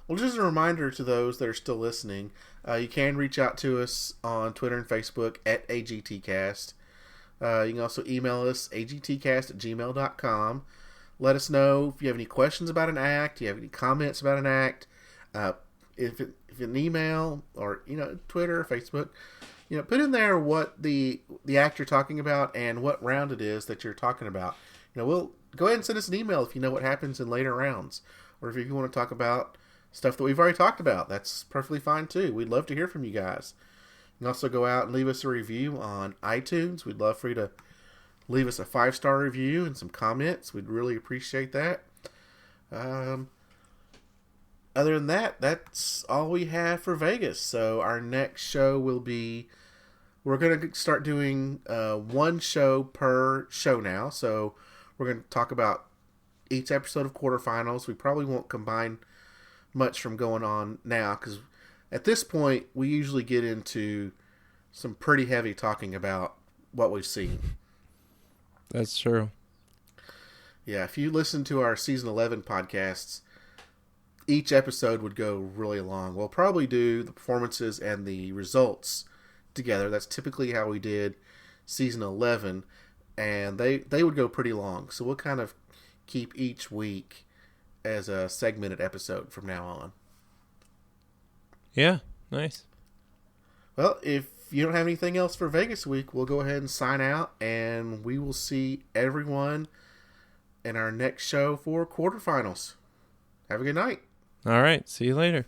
Well, just a reminder to those that are still listening, you can reach out to us on Twitter and Facebook at AGTcast. You can also email us, agtcast@gmail.com. Let us know if you have any questions about an act, you have any comments about an act. If an email or Twitter or Facebook, put in there what the act you're talking about and what round it is that you're talking about. We'll go ahead and send us an email if you know what happens in later rounds, or if you want to talk about stuff that we've already talked about. That's perfectly fine too. We'd love to hear from you guys. You can also go out and leave us a review on iTunes. We'd love for you to leave us a 5-star review and some comments. We'd really appreciate that. Other than that, that's all we have for Vegas. So our next show will be, we're going to start doing one show per show now. So we're going to talk about each episode of quarterfinals. We probably won't combine much from going on now, because at this point we usually get into some pretty heavy talking about what we've seen. That's true. Yeah, if you listen to our season 11 podcasts, each episode would go really long. We'll probably do the performances and the results together. That's typically how we did season 11, and they would go pretty long. So we'll kind of keep each week as a segmented episode from now on. Yeah, nice. Well, if you don't have anything else for Vegas week, we'll go ahead and sign out, and we will see everyone in our next show for quarterfinals. Have a good night. All right, see you later.